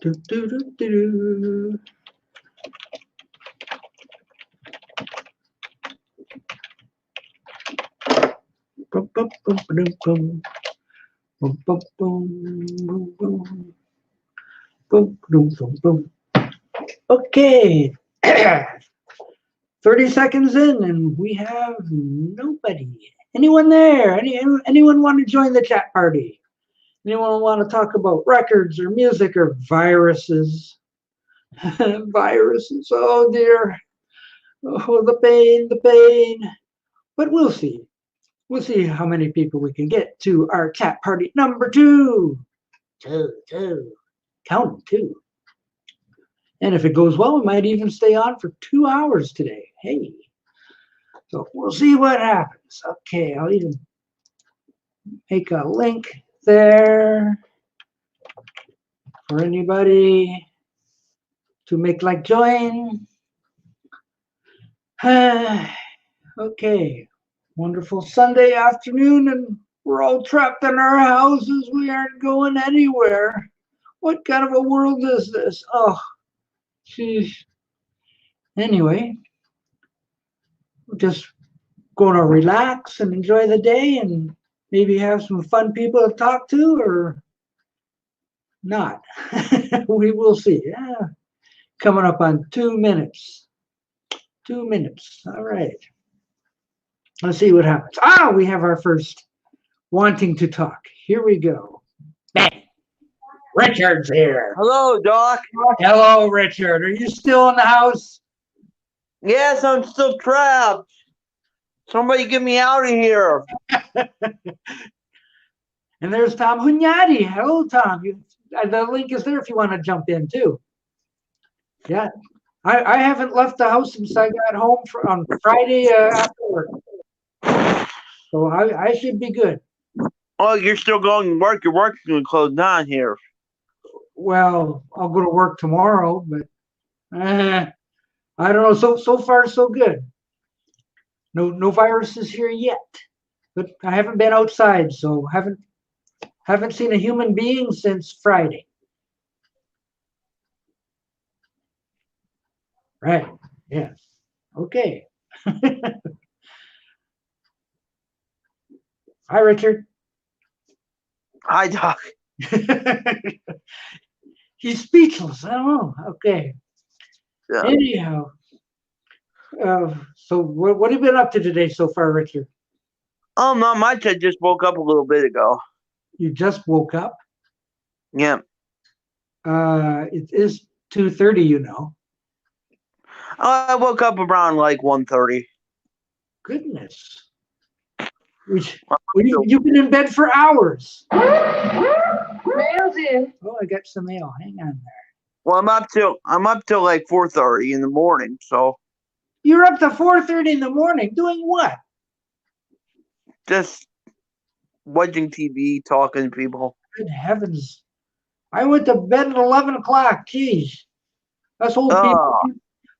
Do, do, do, do, do. Bum, bum, bum, ba-dum, bum. Bum, bum, bum, bum, bum. Boom, boom, boom, boom. Okay. 30 seconds in, and we have nobody. Anyone there? Anyone want to join the chat party? Anyone want to talk about records or music or viruses? Viruses. Oh dear. Oh, the pain, the pain. But we'll see. We'll see how many people we can get to our chat party number 2. Two. Count 2. And if it goes well, we might even stay on for 2 hours today. Hey. So we'll see what happens. Okay, I'll even make a link there for anybody to make like join. Okay, wonderful Sunday afternoon, and we're all trapped in our houses. We aren't going anywhere. What kind of a world is this? Oh, geez. Anyway, we're just going to relax and enjoy the day and maybe have some fun people to talk to or not. We will see. Yeah. Coming up on 2 minutes. 2 minutes. All right. Let's see what happens. We have our first wanting to talk. Here we go. Bang. Richard's here. Hello, Doc. Hello, Richard. Are you still in the house? Yes, I'm still trapped. Somebody get me out of here. And there's Tom Hunyady. Hello, Tom. The link is there if you want to jump in too. Yeah. I haven't left the house since I got home on Friday after work. So I should be good. Oh, you're still going to work. Your work's going to close down here. Well, I'll go to work tomorrow, but I don't know. So far, so good. No viruses here yet. But I haven't been outside, so haven't seen a human being since Friday. Right. Yes. Okay. Hi, Richard. Hi, Doc. He's speechless. I don't know. Okay. Yeah. Anyhow, so what have you been up to today so far, Richard? Oh, not much. I just woke up a little bit ago. You just woke up? Yeah. It is 2:30, you know. I woke up around like 1:30. Goodness. You've been in bed for hours. Mail's in. Oh, I got some mail. Hang on there. Well, I'm up till like 4:30 in the morning. So You're up to 4:30 in the morning doing what? just watching TV, talking to people. Good heavens. I went to bed at 11 o'clock. Jeez. Us old people. Oh,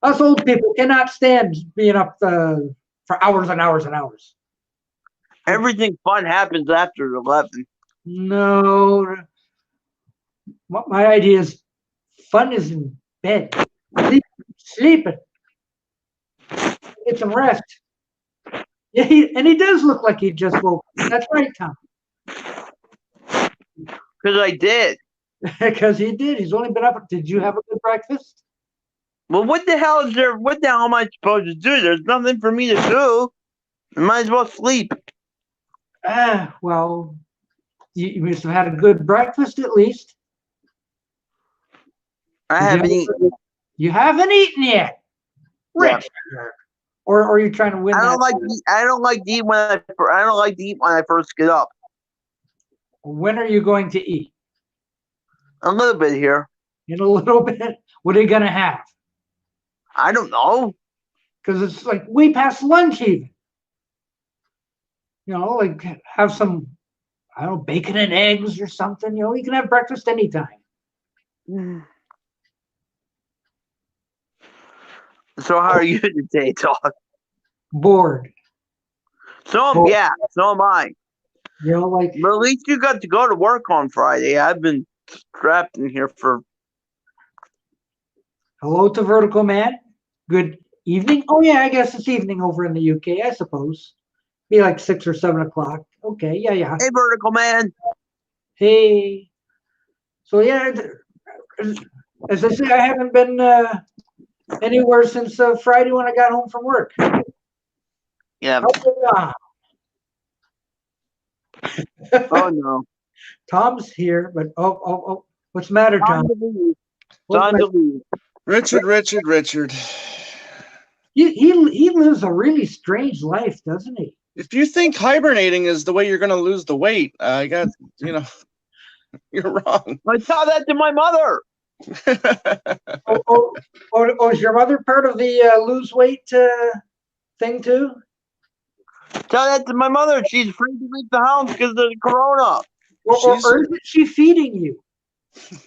Us old people cannot stand being up for hours and hours and hours. everything fun happens after 11. No. My idea is fun is in bed. Sleeping. Get some rest. Yeah, he does look like he just woke up. That's right, Tom. Because I did. Because he did. He's only been up. Did you have a good breakfast? Well, what the hell is there? What the hell am I supposed to do? There's nothing for me to do. I might as well sleep. Well, you must have had a good breakfast at least. I haven't eaten. You haven't eaten yet, Yeah. Richard. Or are you trying to win I that? don't like. I don't like to eat when I don't like to eat when I first get up. When are you going to eat? A little bit here. In a little bit. What are you gonna have? I don't know. Because it's like way past lunch even. You know, like have some, I don't know, bacon and eggs or something. You know, you can have breakfast anytime. So how are you today, Doc? Bored. So am I. You know, like But at least you got to go to work on Friday. I've been trapped in here for Hello to Vertical Man. Good evening. Oh yeah, I guess it's evening over in the UK, I suppose. Be like 6 or 7 o'clock. Okay, yeah. Hey, Vertical Man. Hey. So yeah, as I say, I haven't been anywhere since Friday when I got home from work. Yeah. Oh, Oh no. Tom's here, but what's the matter, Tom? Time to leave. What's Time the to leave. Richard. he lives a really strange life, doesn't he? If you think hibernating is the way you're going to lose the weight, you're wrong. I tell that to my mother. Is your mother part of the lose weight thing too? Tell that to my mother. She's afraid to leave the house because of the corona. Or is she feeding you?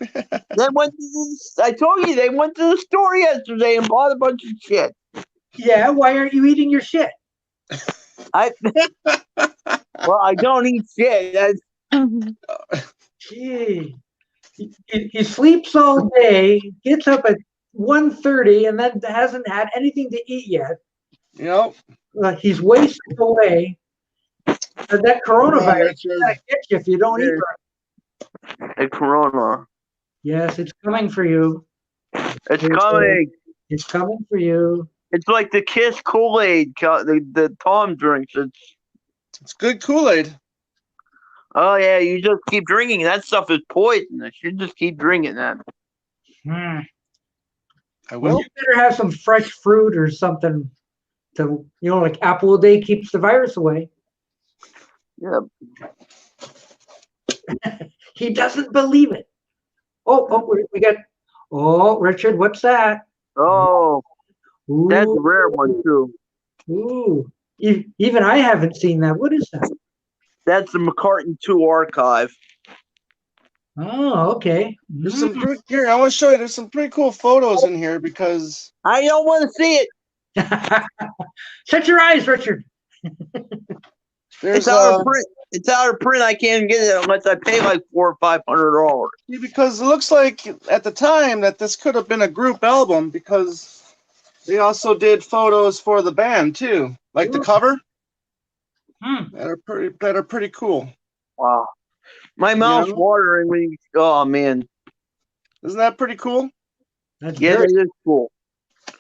They went to I told you they went to the store yesterday and bought a bunch of shit. Yeah, why aren't you eating your shit? I don't eat shit. Gee. He sleeps all day, gets up at 1:30, and then hasn't had anything to eat yet. Yep. He's wasting away. That coronavirus is going to get you if you don't eat right. The corona. Yes, it's coming for you. It's coming. It's coming for you. It's like the Kiss Kool-Aid the Tom drinks. It's good Kool-Aid. Oh yeah, you just keep drinking. That stuff is poisonous. You just keep drinking that. I will. You better have some fresh fruit or something to, like apple a day keeps the virus away. Yep. He doesn't believe it. We got. Oh, Richard, what's that? Oh, Ooh, that's a rare one too. Ooh, even I haven't seen that. What is that? That's the McCartan 2 archive. Oh, okay. There's some here. I want to show you. There's some pretty cool photos in here because I don't want to see it. Shut your eyes, Richard. there's It's out of print. It's out of print. I can't get it unless I pay like $400 or $500. because it looks like at the time that this could have been a group album because they also did photos for the band too, like the cover. That are pretty cool. Wow, my mouth's watering when oh man, isn't that pretty cool? That's yeah, that is cool.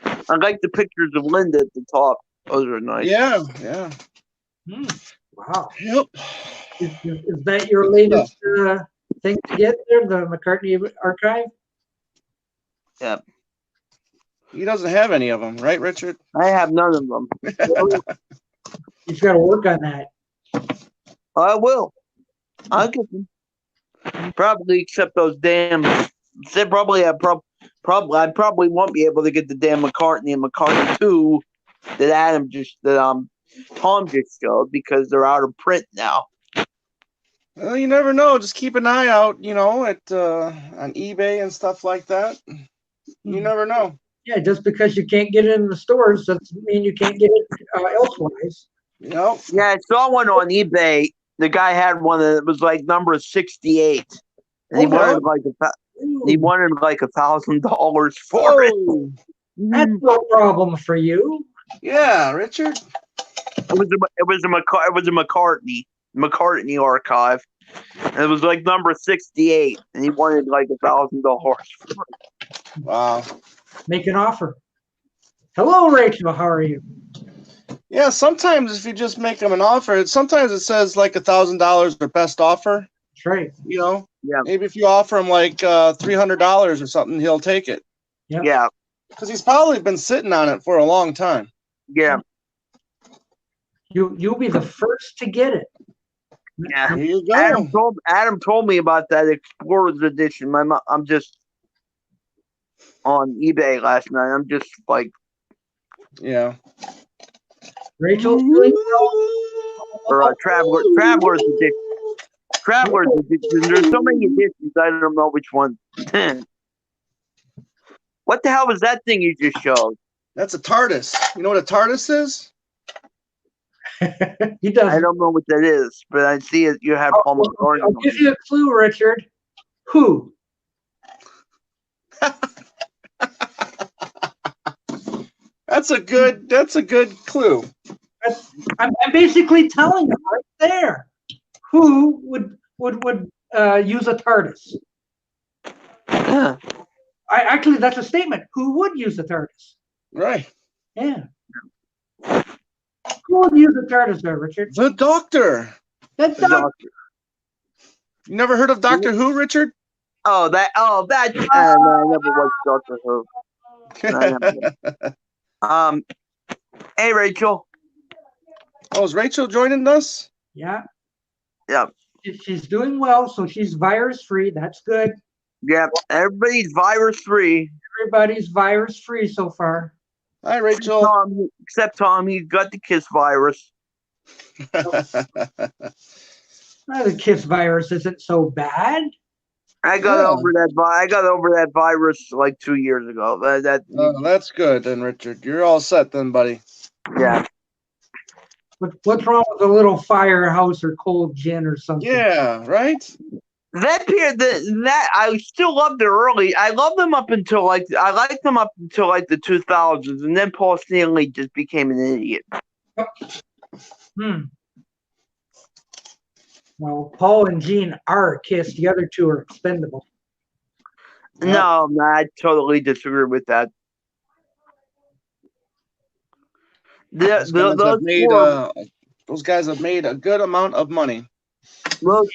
I like the pictures of Linda at the top. Those are nice. Yeah. Wow. Yep. Is that your latest thing to get there, the McCartney archive? Yep. He doesn't have any of them, right, Richard? I have none of them. He's got to work on that. I will. I'll get them. Probably except those damn. Probably I probably won't be able to get the damn McCartney and McCartney 2 that Tom just showed because they're out of print now. Well, you never know. Just keep an eye out, at on eBay and stuff like that. You never know. Yeah, just because you can't get it in the stores doesn't mean you can't get it elsewise. Yep. Yeah, I saw one on eBay. The guy had one that was like number 68, and he wanted like $1,000 for it. That's no problem for you. Yeah, Richard. It was a McCartney archive. And it was like number 68, and he wanted like $1,000 for it. Wow. Make an offer. Hello, Rachel. How are you? Yeah, sometimes if you just make them an offer, sometimes it says like $1,000 or best offer. That's right. Yeah. Maybe if you offer him like $300 or something, he'll take it. Yep. Yeah. Because he's probably been sitting on it for a long time. Yeah. You'll be the first to get it. Yeah. Here you go. Adam told me about that Explorers Edition. I'm just on eBay last night. I'm just like, yeah. Rachel, or Travelers Edition. Travelers Edition. There's so many editions. I don't know which one. What the hell was that thing you just showed? That's a TARDIS. You know what a TARDIS is? He does. I don't know what that is, but I see it. You have Paul McCartney. I'll give you a clue, Richard. Who? That's a good clue. I'm basically telling them right there who would use a TARDIS. Actually, that's a statement. Who would use a TARDIS? Right. Yeah. Who would use a TARDIS there, Richard? The Doctor. The Doctor. You never heard of Doctor Who, Richard? No, I never watched Doctor Who. Hey, Rachel. Oh, is Rachel joining us? Yeah. Yeah. She's doing well, so she's virus-free. That's good. Yeah, everybody's virus-free. Everybody's virus-free so far. Hi, Rachel. Except Tom, he's got the kiss virus. The kiss virus isn't so bad. I got over that virus like 2 years ago. That's good then, Richard. You're all set then, buddy. Yeah. What's wrong with a little firehouse or cold gin or something? Yeah, right? That I still loved it early. I loved them up until I liked them up until like the 2000s, and then Paul Stanley just became an idiot. Well, Paul and Gene are a kiss. The other two are expendable. No, I totally disagree with that. Those guys have made a good amount of money. The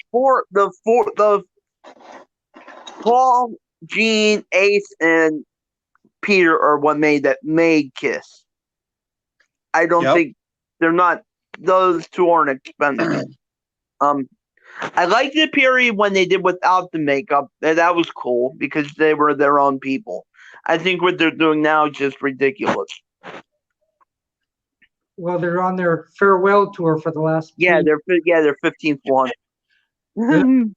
Paul, Gene, Ace, and Peter are what made Kiss. I don't think they're not. Those two aren't expendable. I liked the period when they did without the makeup. That was cool because they were their own people. I think what they're doing now is just ridiculous. Well, they're on their farewell tour for the last. Their 15th one. And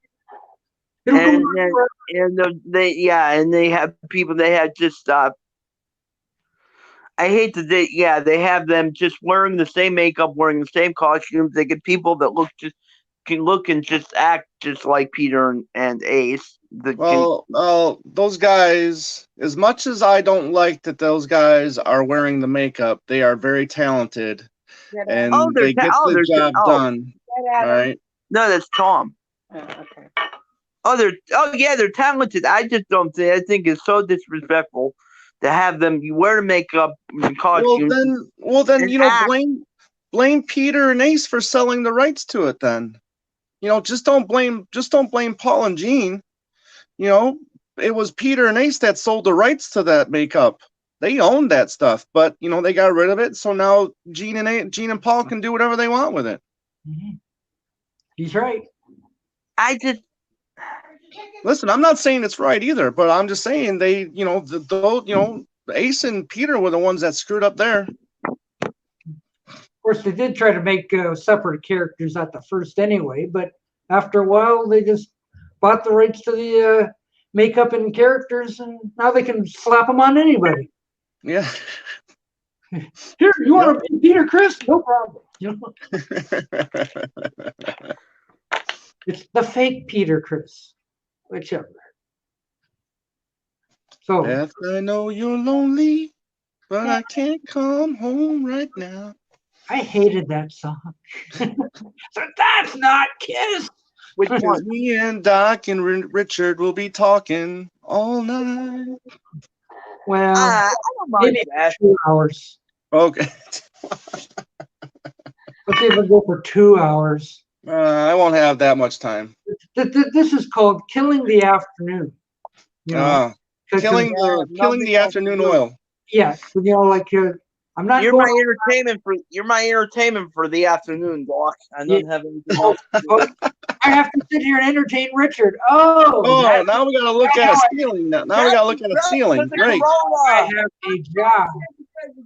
they have people. They had just. I hate to say, they have them just wearing the same makeup, wearing the same costumes. They get people that can look and just act just like Peter and Ace. Those guys, as much as I don't like that those guys are wearing the makeup, they are very talented. And they get the job done. All right. No, that's Tom. Oh, okay. They're talented. I just don't think. I think it's so disrespectful to have them wear the makeup and costumes. Well, then blame Peter and Ace for selling the rights to it. Then, just don't blame Paul and Gene. It was Peter and Ace that sold the rights to that makeup. They owned that stuff, but they got rid of it. So now Gene and Paul can do whatever they want with it. Mm-hmm. He's right. Listen, I'm not saying it's right either, but I'm just saying they, Ace and Peter were the ones that screwed up there. Of course, they did try to make separate characters at the first anyway, but after a while, they just bought the rights to the makeup and characters, and now they can slap them on anybody. Yeah. Here, you want to be Peter Chris? No problem. It's the fake Peter Chris, whichever. So, Beth, I know you're lonely, but I can't come home right now. I hated that song. So that's not Kiss. Which one? Me and Doc and Richard will be talking all night. Well, maybe that. 2 hours. Okay. Let's see if we go for 2 hours. I won't have that much time. This is called Killing the Afternoon. Killing the afternoon oil. Yeah, I'm not. You're my entertainment for the afternoon, Doc. I don't have anything else. I have to sit here and entertain Richard. Now we got to look at a ceiling. Now we got to look at a ceiling. Great. I have a job.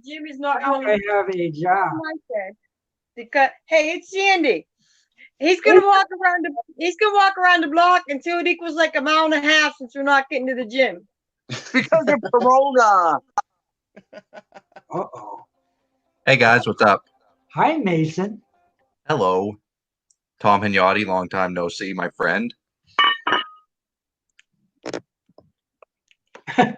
Jimmy's not I have a job. Because hey, it's Sandy. He's gonna walk around the block until it equals like 1.5 miles since we're not getting to the gym. Because of Corona. Uh-oh. Hey guys, what's up? Hi, Mason. Hello. Tom Hunyady, long time no see, my friend. I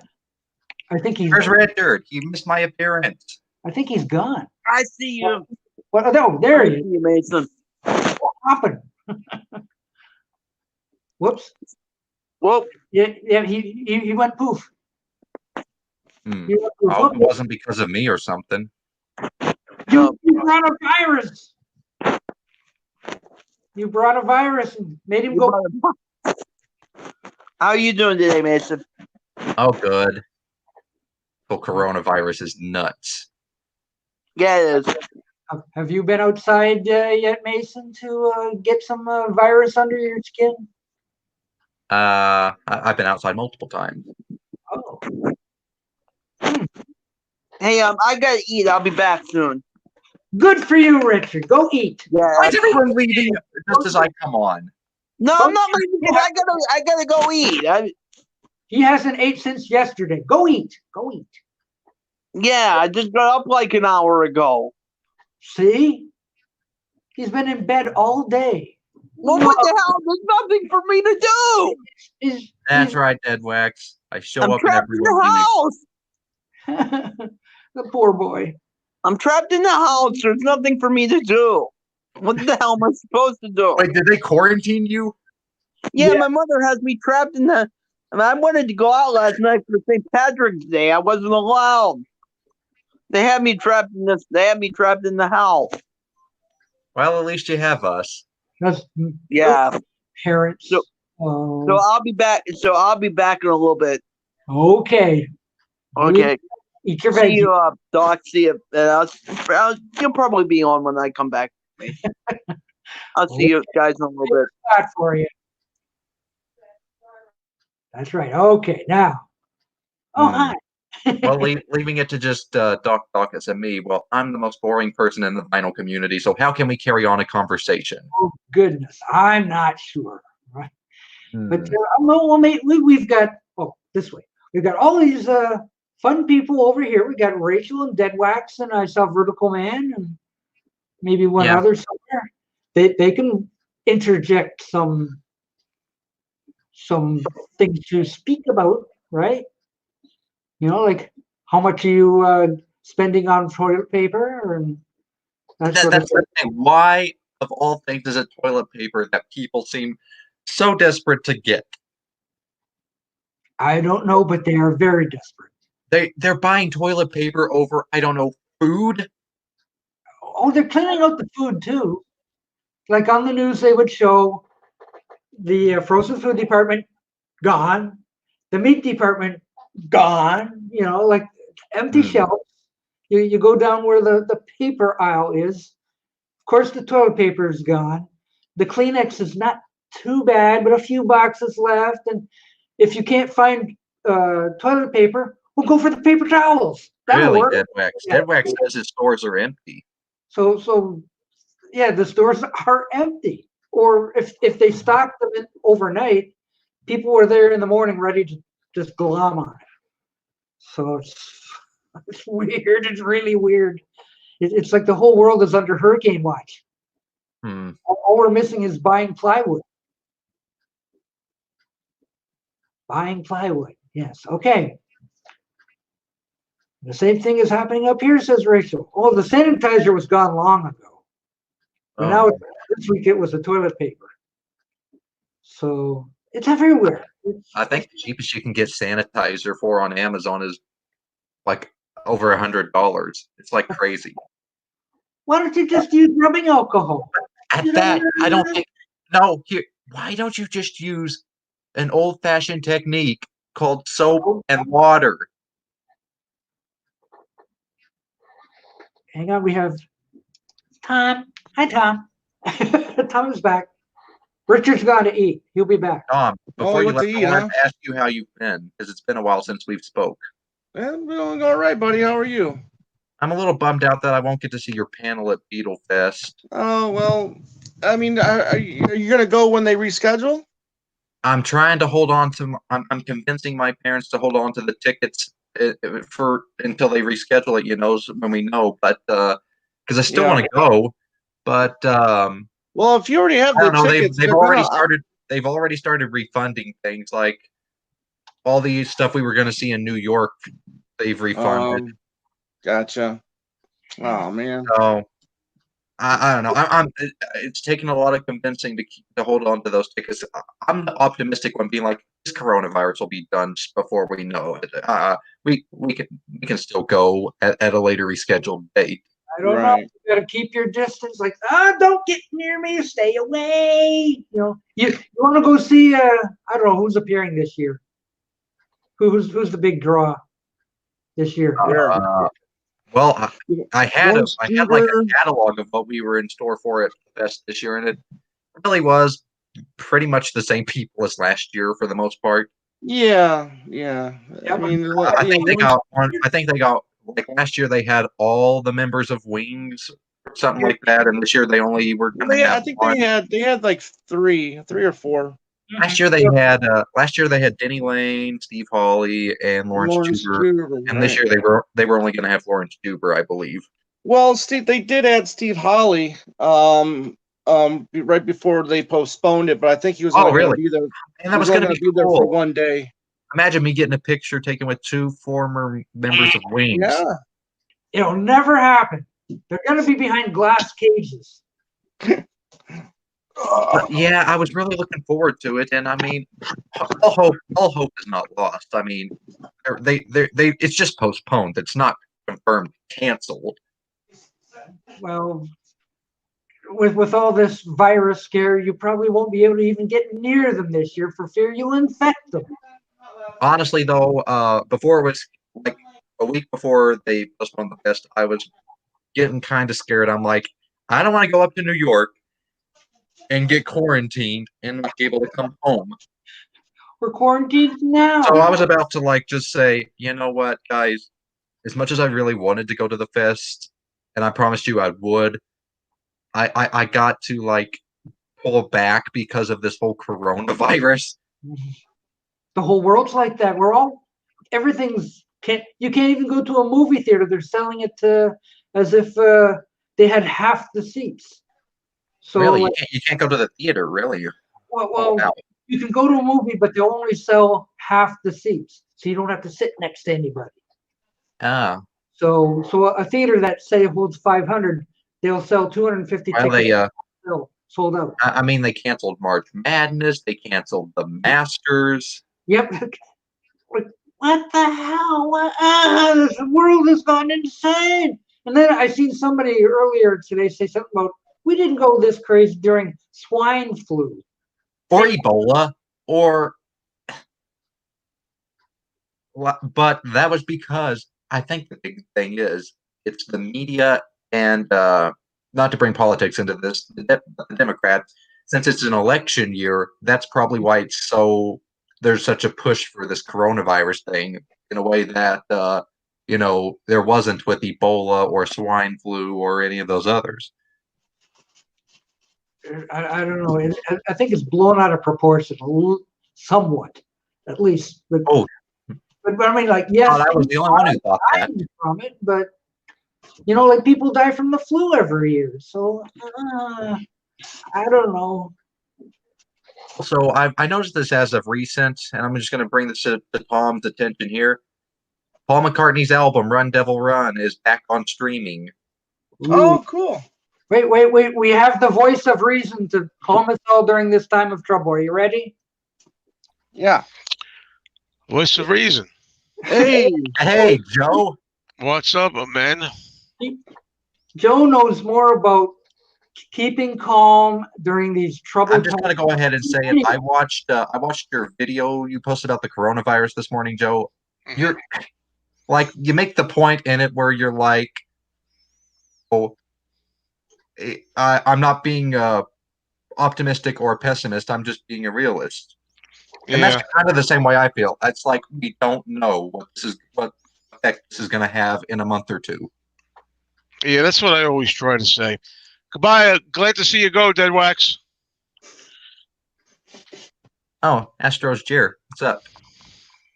think he's. Where's Red Dirt? He missed my appearance. I think he's gone. I see you. Well, no, there I he see is. you, Mason. What happened? Whoops. Well, Yeah, he went poof. Hmm. He went poof. Oh, Okay. it wasn't because of me or something. You brought a virus. You brought a virus and made him go. how are you doing today, Mason? Oh, good. The coronavirus is nuts. Yeah, it is. Have you been outside yet, Mason, to get some virus under your skin? I've been outside multiple times. Oh, Hey, I gotta eat. I'll be back soon. good for you, Richard. Go eat. Yeah. Why is everyone leaving just as I come on? No, I'm not leaving because I gotta go eat. He hasn't ate since yesterday. Go eat. Go eat. Yeah, I just got up like an hour ago. See? He's been in bed all day. Well, what the hell? There's nothing for me to do. That's right, Deadwax. I show I'm up and trapped in everyone the leaves. house. The poor boy. I'm trapped in the house. There's nothing for me to do. What the hell am I supposed to do? Wait, did they quarantine you? Yeah, my mother has me trapped in the. I wanted to go out last night for St. Patrick's Day. I wasn't allowed. They had me trapped in this. They had me trapped in the house. Well, at least you have us. That's Yeah. parents. So I'll be back. So I'll be back in a little bit. Okay. Okay. Eat your See veggies. you, Doc. See you. You'll probably be on when I come back. I'll see you guys in a little bit. That for you. That's right. Okay, now. Oh, Hmm. hi. Well, leaving it to just Doc and me. Well, I'm the most boring person in the vinyl community, so how can we carry on a conversation? Oh, goodness. I'm not sure. Right. But Hmm. well, mate, we've got, this way. We've got all these fun people over here. We got Rachel and Deadwax, and I saw Vertical Man, and maybe one Yeah. other somewhere. They can interject some things to speak about, right? You know, like how much are you spending on toilet paper and that sort of That's thing. the thing. Why, of all things, is it toilet paper that people seem so desperate to get? I don't know, but they are very desperate. They're buying toilet paper over, I don't know, food. Oh, they're cleaning out the food too. Like on the news, they would show the frozen food department gone, the meat department gone. You know, like empty Hmm. shelves. You go down where the paper aisle is. Of course, the toilet paper is gone. The Kleenex is not too bad, but a few boxes left. And if you can't find toilet paper, we'll go for the paper towels. That'll Really, work. Deadwax. Yeah. Deadwax says his stores are empty. So yeah, the stores are empty. Or if they stock them overnight, people were there in the morning ready to just glom on it. So it's weird. It's really weird. It's like the whole world is under hurricane watch. Hmm. All we're missing is buying plywood. Buying plywood. Yes. Okay. The same thing is happening up here, says Rachel. Oh, the sanitizer was gone long ago. But now Oh. this week it was the toilet paper. So it's everywhere. I think the cheapest you can get sanitizer for on Amazon is like over $100. It's like crazy. Why don't you just use rubbing alcohol? At that, I don't think. No, here. Why don't you just use an old-fashioned technique called soap and water? Hang on, we have Tom. Hi, Tom. Tom is back. Richard's gone to eat. He'll be back. Tom, before you went left, to I eat, wanted to ask you how you've been because it's been a while since we've spoke. I'm doing all right, buddy. How are you? I'm a little bummed out that I won't get to see your panel at Beetle Fest. Oh well, I mean, are you gonna go when they reschedule? I'm trying to hold on to. I'm convincing my parents to hold on to the tickets for until they reschedule it. You know, when we know, but because I still want to go, but well, if you already have I the don't know. tickets, They've they're already gonna. started. They've already started refunding things like all the stuff we were going to see in New York. They've refunded. Gotcha. Oh man. So I don't know. It's taking a lot of convincing to hold on to those tickets. I'm the optimistic one, being like, this coronavirus will be done before we know it. We can still go at a later rescheduled date. I don't know. Right. You got to keep your distance. Like, don't get near me. Stay away. You want to go see? I don't know who's appearing this year. Who's the big draw this year? Uh, well, I had like a catalog of what we were in store for at the Fest this year, and it really was pretty much the same people as last year for the most part. Yeah. I Yeah, mean, I think they got one. I think they got, like, last year they had all the members of Wings or something like that, and this year they only were going to I have think one. they had like three or four. Last year they had Denny Lane, Steve Hawley, and Lawrence Juber, and this year they were only going to have Lawrence Juber, I believe. Well, Steve, they did add Steve Hawley right before they postponed it, but I think he was only going to be there. And that was going to be there for one day. Imagine me getting a picture taken with two former members of Wings. Yeah. It'll never happen. They're going to be behind glass cages. But yeah, I was really looking forward to it, and I mean, all hope is not lost. I mean, they it's just postponed. It's not confirmed canceled. Well, with all this virus scare, you probably won't be able to even get near them this year for fear you'll infect them. Honestly, though, before it was like a week before they postponed the fest, I was getting kind of scared. I'm like, I don't want to go up to New York and get quarantined and not be able to come home. We're quarantined now. So I was about to just say, you know what, guys, as much as I really wanted to go to the fest, and I promised you I would, I got to pull back because of this whole coronavirus. The whole world's like that. You can't even go to a movie theater. They're selling it as if they had half the seats. So really, you can't go to the theater, really. Well, you can go to a movie, but they'll only sell half the seats, so you don't have to sit next to anybody. Ah. So a theater that say holds 500, they'll sell 250 tickets. Sold out. I mean, they canceled March Madness. They canceled the Masters. Yep. What the hell? The world has gone insane. And then I seen somebody earlier today say something about, we didn't go this crazy during swine flu. Or Ebola. But that was because I think the big thing is it's the media and, not to bring politics into this, the Democrats, since it's an election year, that's probably why there's such a push for this coronavirus thing in a way that, there wasn't with Ebola or swine flu or any of those others. I don't know. I think it's blown out of proportion, somewhat, at least. But I mean, yes. I was the only one who thought that. From it, but people die from the flu every year, so I don't know. So I noticed this as of recent, and I'm just going to bring this to Tom's attention here. Paul McCartney's album "Run Devil Run" is back on streaming. Ooh. Oh, cool. Wait. We have the voice of reason to calm us all during this time of trouble. Are you ready? Yeah. Voice of reason. Hey, Joe. What's up, man? Joe knows more about keeping calm during these troubled I'm just going to go ahead and say it. I watched your video you posted about the coronavirus this morning, Joe. You're you make the point in it where you're like, oh, I'm not being optimistic or pessimist. I'm just being a realist. And that's kind of the same way I feel. It's like we don't know what effect this is going to have in a month or two. Yeah, that's what I always try to say. Goodbye. Glad to see you go, Deadwax. Oh, Astros Jer. What's up?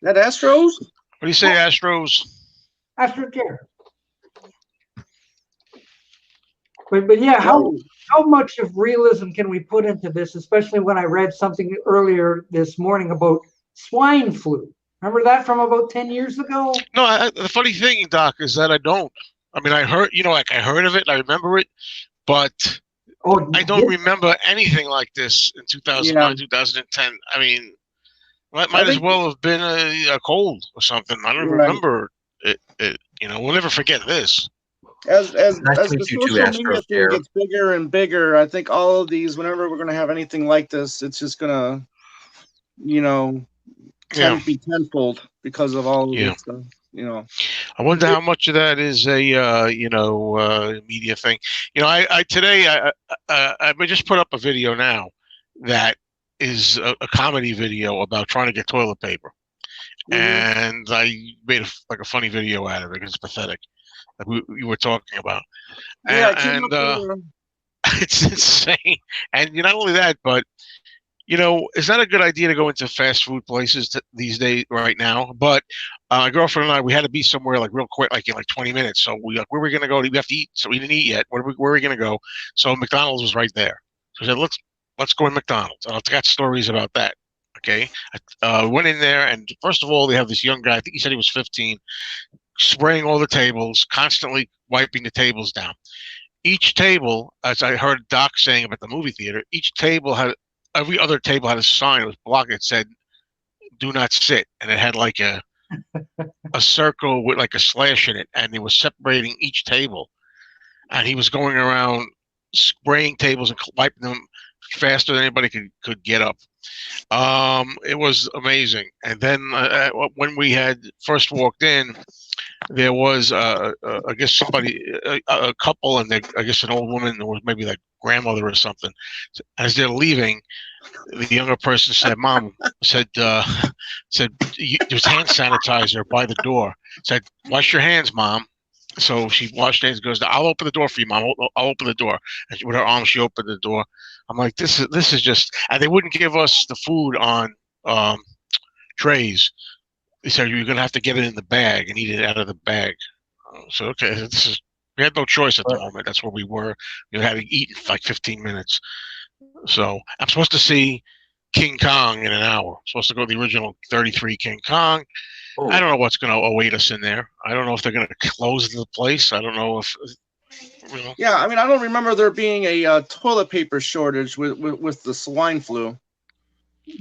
That Astros? What do you say, Astros? Astro Jer. But yeah, how much of realism can we put into this, especially when I read something earlier this morning about swine flu? Remember that from about 10 years ago? No, the funny thing, Doc, is that I don't. I mean, I heard, like I heard of it, I remember it, but Oh, I don't remember anything like this in 2009, 2010. I mean, might I as think well have been a cold or something. I don't Right. remember it. We'll never forget this. as Nice to the meet you too, social media Astros thing Chair. gets bigger and bigger, I think all of these, whenever we're going to have anything like this, it's just going to, Yeah. be tenfold because of all of Yeah. this stuff. I wonder how much of that is a media thing. I today I just put up a video now that is a comedy video about trying to get toilet paper, and I made a funny video out of it because it's pathetic. Like we were talking about, Yeah, it came and up with it's insane. And not only that, but it's not a good idea to go into fast food places these days right now. But my girlfriend and I, we had to be somewhere like real quick, like in like 20 minutes. So we where are we gonna go? We have to eat. So we didn't eat yet. Where are we gonna go? So McDonald's was right there. So we said, let's go in McDonald's. And I've got stories about that. Okay, went in there, and first of all, they have this young guy. I think he said he was 15, spraying all the tables, constantly wiping the tables down. Each table, as I heard Doc saying about the movie theater, every other table had a sign. It was blocked. It said, "Do not sit," and it had like a circle with like a slash in it, and it was separating each table. And he was going around spraying tables and wiping them faster than anybody could get up. It was amazing. And then when we had first walked in, there was I guess somebody, a couple, and I guess an old woman, or maybe like grandmother or something. As they're leaving, the younger person said, "Mom," said there's hand sanitizer by the door. Said, "Wash your hands, Mom." So she washed her hands. Goes, "I'll open the door for you, Mom. I'll open the door." And with her arm, she opened the door. I'm like, this is just. And they wouldn't give us the food on trays. They said you're gonna have to get it in the bag and eat it out of the bag. So okay, we had no choice at the moment. That's where we were. We had to eat in like 15 minutes. So I'm supposed to see King Kong in an hour. I'm supposed to go to the original 33 King Kong. Oh. I don't know what's going to await us in there. I don't know if they're going to close the place. I don't know if. Yeah, I mean, I don't remember there being a toilet paper shortage with the swine flu.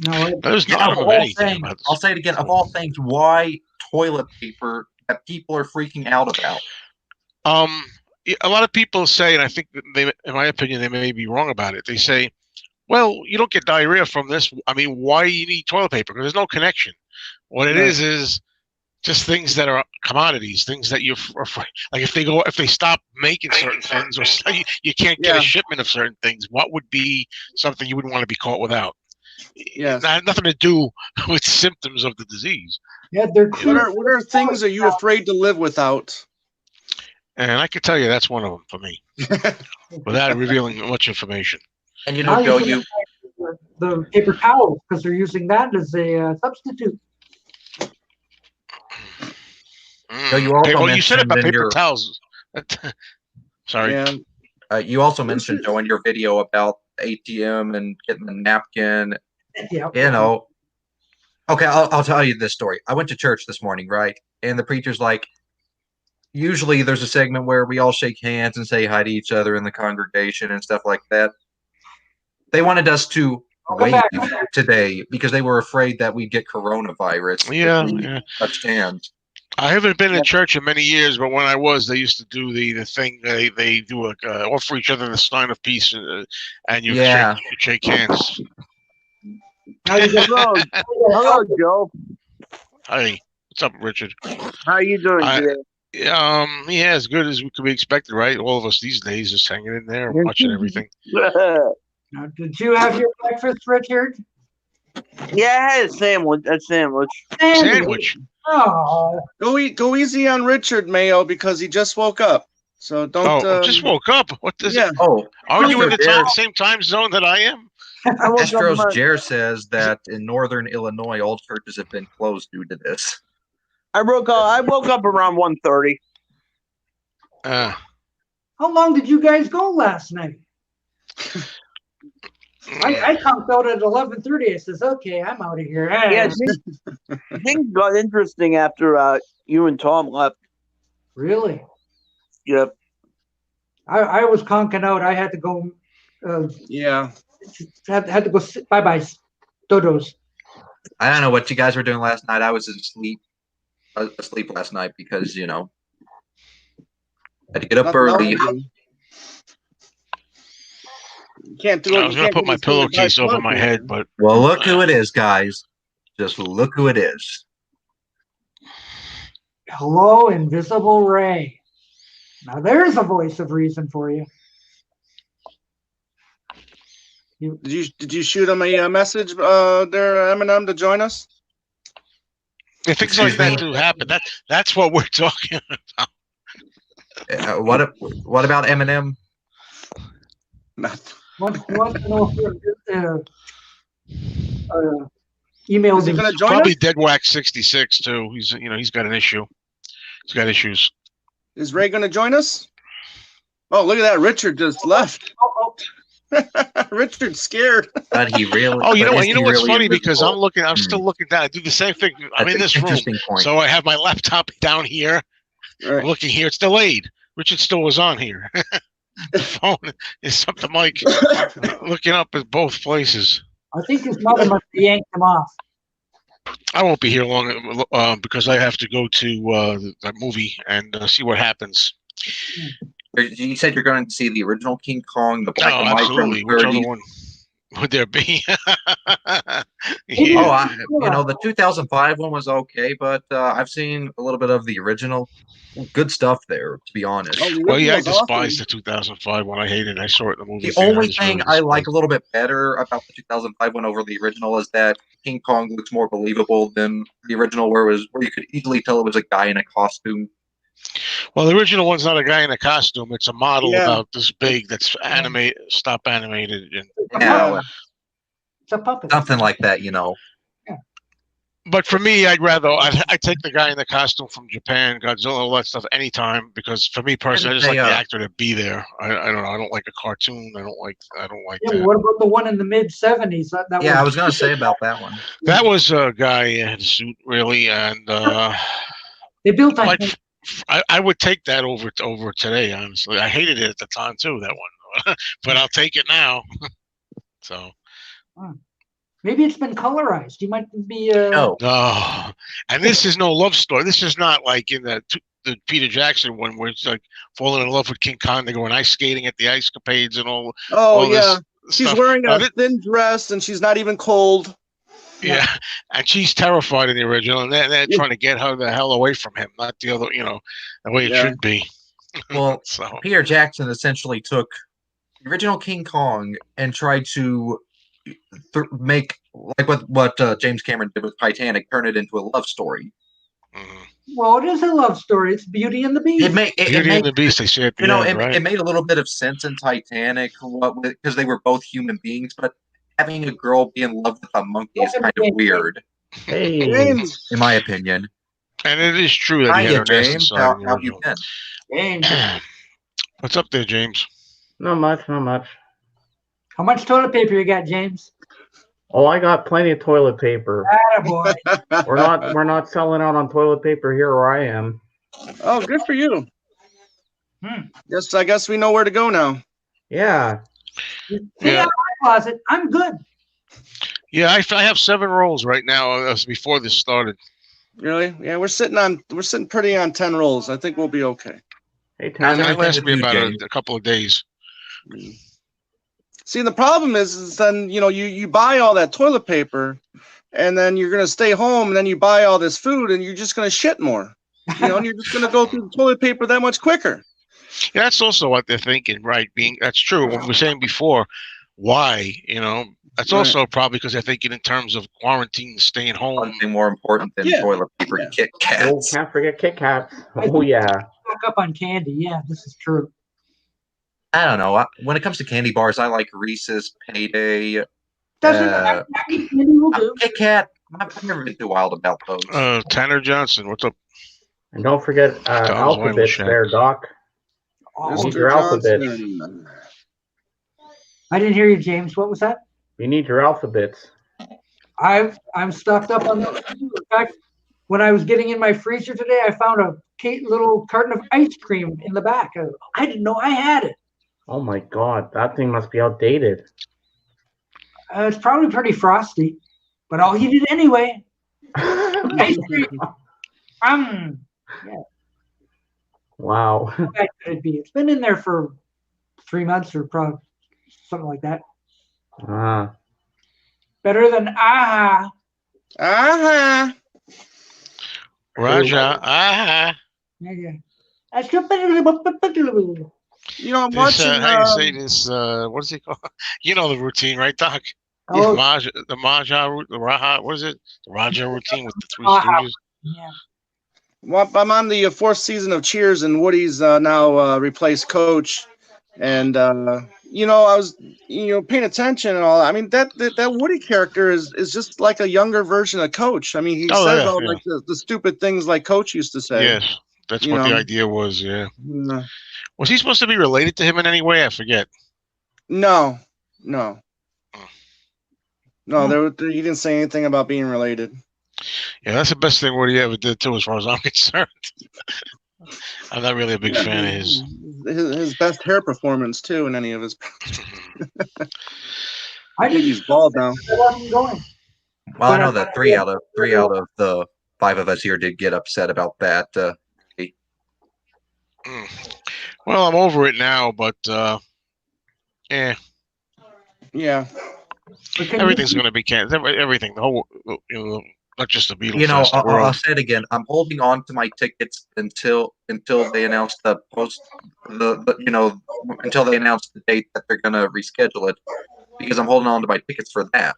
No, There's Yeah, not of of all anything things, about this. I'll say it again. Of all things, why toilet paper that people are freaking out about? A lot of people say, and I think that in my opinion, they may be wrong about it. They say, "Well, you don't get diarrhea from this. I mean, why you need toilet paper? Because there's no connection. What it is just things that are commodities, things that you're afraid. Like if they stop making certain things, or you can't get a shipment of certain things, what would be something you wouldn't want to be caught without? Yes. Nothing to do with symptoms of the disease. Yeah, they're What are things are you afraid to live without? And I can tell you that's one of them for me, without revealing much information. And Joe, the paper towels, because they're using that as a substitute. Joe, you also you said about mentioned paper towels. Sorry. Yeah. You also mentioned, Joe, in your video about the ATM and getting the napkin. Yeah. Okay, I'll tell you this story. I went to church this morning, right? And the preacher's like, usually there's a segment where we all shake hands and say hi to each other in the congregation and stuff like that. They wanted us to wave today because they were afraid that we'd get coronavirus. Yeah. Touched hands. I haven't been in church in many years, but when I was, they used to do the thing. They do offer each other the sign of peace, and you shake hands. Hello, Joe. Hi, what's up, Richard? How you doing today? Yeah, as good as we could be expected, right? All of us these days just hanging in there, watching everything. Now, did you have your breakfast, Richard? Yeah, I had a sandwich. Sandwich. Oh. Go easy on Richard, Mayo, because he just woke up. So don't. Just woke up. What does? Yeah. Oh, are you in the same time zone that I am? Astros Jer says that in northern Illinois, all churches have been closed due to this. I woke up around 1:30. How long did you guys go last night? I conked out at 11:30. I says, "Okay, I'm out of here." Yeah, things got interesting after you and Tom left. Really? Yep. I was conking out. I had to go. Yeah. Had to go. Bye bye, dodos. I don't know what you guys were doing last night. I was asleep last night because had to get up Nothing else early. to do. You can't do it. I was gonna put my pillowcase over my head, but Well, look who it is, guys. Just look who it is. Hello, Invisible Ray. Now there's a voice of reason for you. Did you shoot him a message there, Eminem, to join us? yeah, things like that do happen. That's what we're talking about. What about Eminem? Nothing. Wants to know if you're email. Is he going to join Probably us? Dead Wax 66 too. He's got an issue. He's got issues. Is Ray going to join us? Oh, look at that! Richard just left. Oh. Richard's scared. But he really. Oh, you know what's really funny? Because invisible? I'm still looking down. I do the same thing. I'm That's in an this room, interesting point. so I have my laptop down here. Right. I'm looking here. It's delayed. Richard still was on here. The phone is something like looking up at both places. I think his mother must have yanked him off. I won't be here long because I have to go to the movie and see what happens. You said you're going to see the original King Kong, the black Oh, and white from absolutely. the Which other 30s. one would there be? Oh, the 2005 one was okay, but I've seen a little bit of the original. Good stuff there, to be honest. Oh, the Well, yeah, I original's despise awesome. the 2005 one. I hated it. I saw it in the movie. The theater. only just really thing I like despised a little bit better about the 2005 one over the original is that King Kong looks more believable than the original, where you could easily tell it was a guy in a costume. it. Well, the original one's not a guy in a costume. It's a model Yeah. about this big that's stop animated. And, Yeah, It's a puppet. something like that, but for me, I'd take the guy in the costume from Japan, Godzilla, all that stuff anytime, because for me personally, I just like the actor to be there. I don't know. I don't like a cartoon. I don't like Yeah, that. what about the one in the mid '70s? That Yeah, I was going to say about that one. That was a guy in a suit, really, and they built on. I would take that over today. Honestly, I hated it at the time too. That one, but I'll take it now. So. Maybe it's been colorized. You might be. No. Oh, and this is no love story. This is not like in the Peter Jackson one where it's like falling in love with King Kong. They go on ice skating at the ice capades and all. Oh, all yeah. this She's stuff. wearing a thin dress and she's not even cold. Yeah, and she's terrified in the original, and they're trying to get her the hell away from him, not the other, the way it should be. Well, So. Peter Jackson essentially took the original King Kong and tried to make like what James Cameron did with Titanic, turn it into a love story. Well, it is a love story. It's Beauty and the Beast. Beauty and the Beast. They say at the end, right? It made a little bit of sense in Titanic because they were both human beings, but having a girl be in love with a monkey is kind of weird. Hey, James. In my opinion. And it is true that he had Hiya, her nasty James. side How in the have you original. been? James. What's up there, James? not much. How much toilet paper you got, James? Oh, I got plenty of toilet paper. Attaboy. We're not selling out on toilet paper here where I am. Oh, good for you. Yes, I guess we know where to go now. Yeah. Stay out of my closet. I'm good. Yeah, I have 7 rolls right now before this started. Really? Yeah, we're sitting pretty on 10 rolls. I think we'll be okay. Hey, It Tanner. lasted me you, about James. a couple of days. See, the problem is then, you buy all that toilet paper and then you're going to stay home and then you buy all this food and you're just going to shit more. And you're just going to go through the toilet paper that much quicker. Yeah, that's also what they're thinking, right? That's true. What we were saying before, why? That's also probably because they're thinking in terms of quarantine, staying home. Something more important than toilet paper, Kit Oh, Kats. can't forget Kit Kats. Oh, yeah. Back up on candy. Yeah, this is true. I don't know. When it comes to candy bars, I like Reese's, Payday, Doesn't candy will do. Kit Kat. I've never been too wild about those. Tanner Johnson, what's up? And don't forget alphabets Shack. there, Doc. You need your alphabets. Johnson. I didn't hear you, James. What was that? You need your alphabets. I'm stocked up on those. In fact, when I was getting in my freezer today, I found a little carton of ice cream in the back. I didn't know I had it. Oh my God, that thing must be outdated. It's probably pretty frosty, but I'll eat it anyway. Ice cream. Yeah. Wow. How bad could it be? It's been in there for 3 months or probably something like that. Ah. Better than aha. Uh-huh. Raja. Ah. Yeah. You know, I'm This, watching. how you say this? What is it called? You know the routine, right, Doc? Oh, The Maja, the Raha. What is it? The Raja routine with the Three Aha. Stooges. yeah. Well, I'm on the fourth season of Cheers, and Woody's now replaced Coach. And you know, I was paying attention and all. I mean, that Woody character is just like a younger version of Coach. I mean, he Oh, says yeah, all yeah. like the stupid things like Coach used to say. Yes, that's You what the know. idea was. Yeah. No, Was he supposed to be related to him in any way? I forget. no. He didn't say anything about being related. Yeah, that's the best thing Woody ever did too, as far as I'm concerned. I'm not really a big fan of his. His best hair performance too in any of his. I think he's bald now. I wasn't going. Well, I know that three out of the 5 of us here did get upset about that. Well, I'm over it now, but yeah, everything's going to be canceled. Everything, the whole, not just the Beatles. You know, Fest, the I'll world. say it again. I'm holding on to my tickets until they announce until they announce the date that they're going to reschedule it, because I'm holding on to my tickets for that.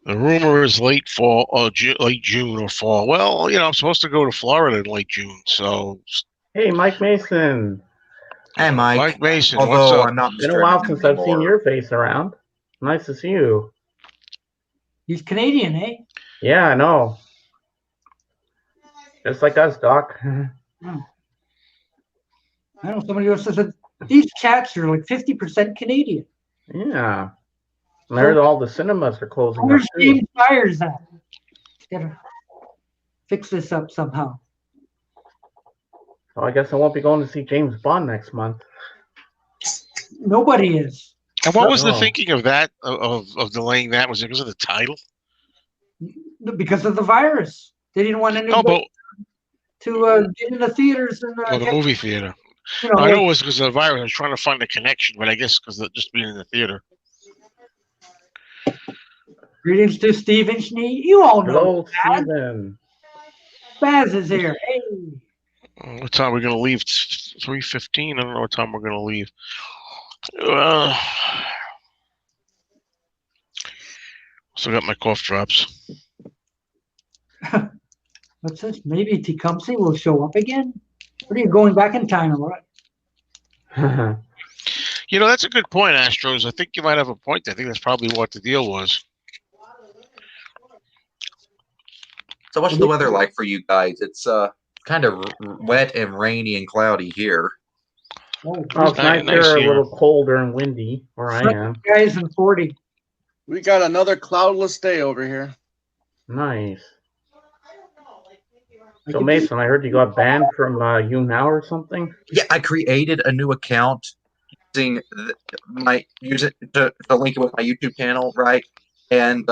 The rumor is late fall, late June or fall. Well, I'm supposed to go to Florida in late June, so. Hey, Mike Mason. Hey, Mike. Mike Mason, Although what's up? I'm not Been a while since I've seen your face around. Nice to see you. He's Canadian, eh? Yeah, I know. Just like us, Doc. I know somebody else says that these cats are like 50% Canadian. Yeah. And I heard all the cinemas are closing up Where's too. James Byers at? Gotta fix this up somehow. So I guess I won't be going to see James Bond next month. Nobody is. And what was the No. thinking of that, of delaying that? Was it because of the title? Because of the virus. They didn't want No, anybody but to get in the theaters and the movie theater. you know, I know it was because of the virus. I was trying to find a connection, but I guess because of just being in the theater. greetings to Stephen Schnee. You all know Hello, Steven. Baz is here. Hey. What time are we going to leave? 3:15. I don't know what time we're going to leave. Still got my cough drops. What's this? Maybe Tecumseh will show up again? What are you going back in time or what? That's a good point, Astros. I think you might have a point. I think that's probably what the deal was. So what's the weather like for you guys? It's kind of wet and rainy and cloudy here. Oh, It's nice nice here, a here. little colder and windy where I am. guys in 40. We got another cloudless day over here. Nice. So Mason, I heard you got banned from You Now or something? Yeah, I created a new account using to link it with my YouTube channel, right? And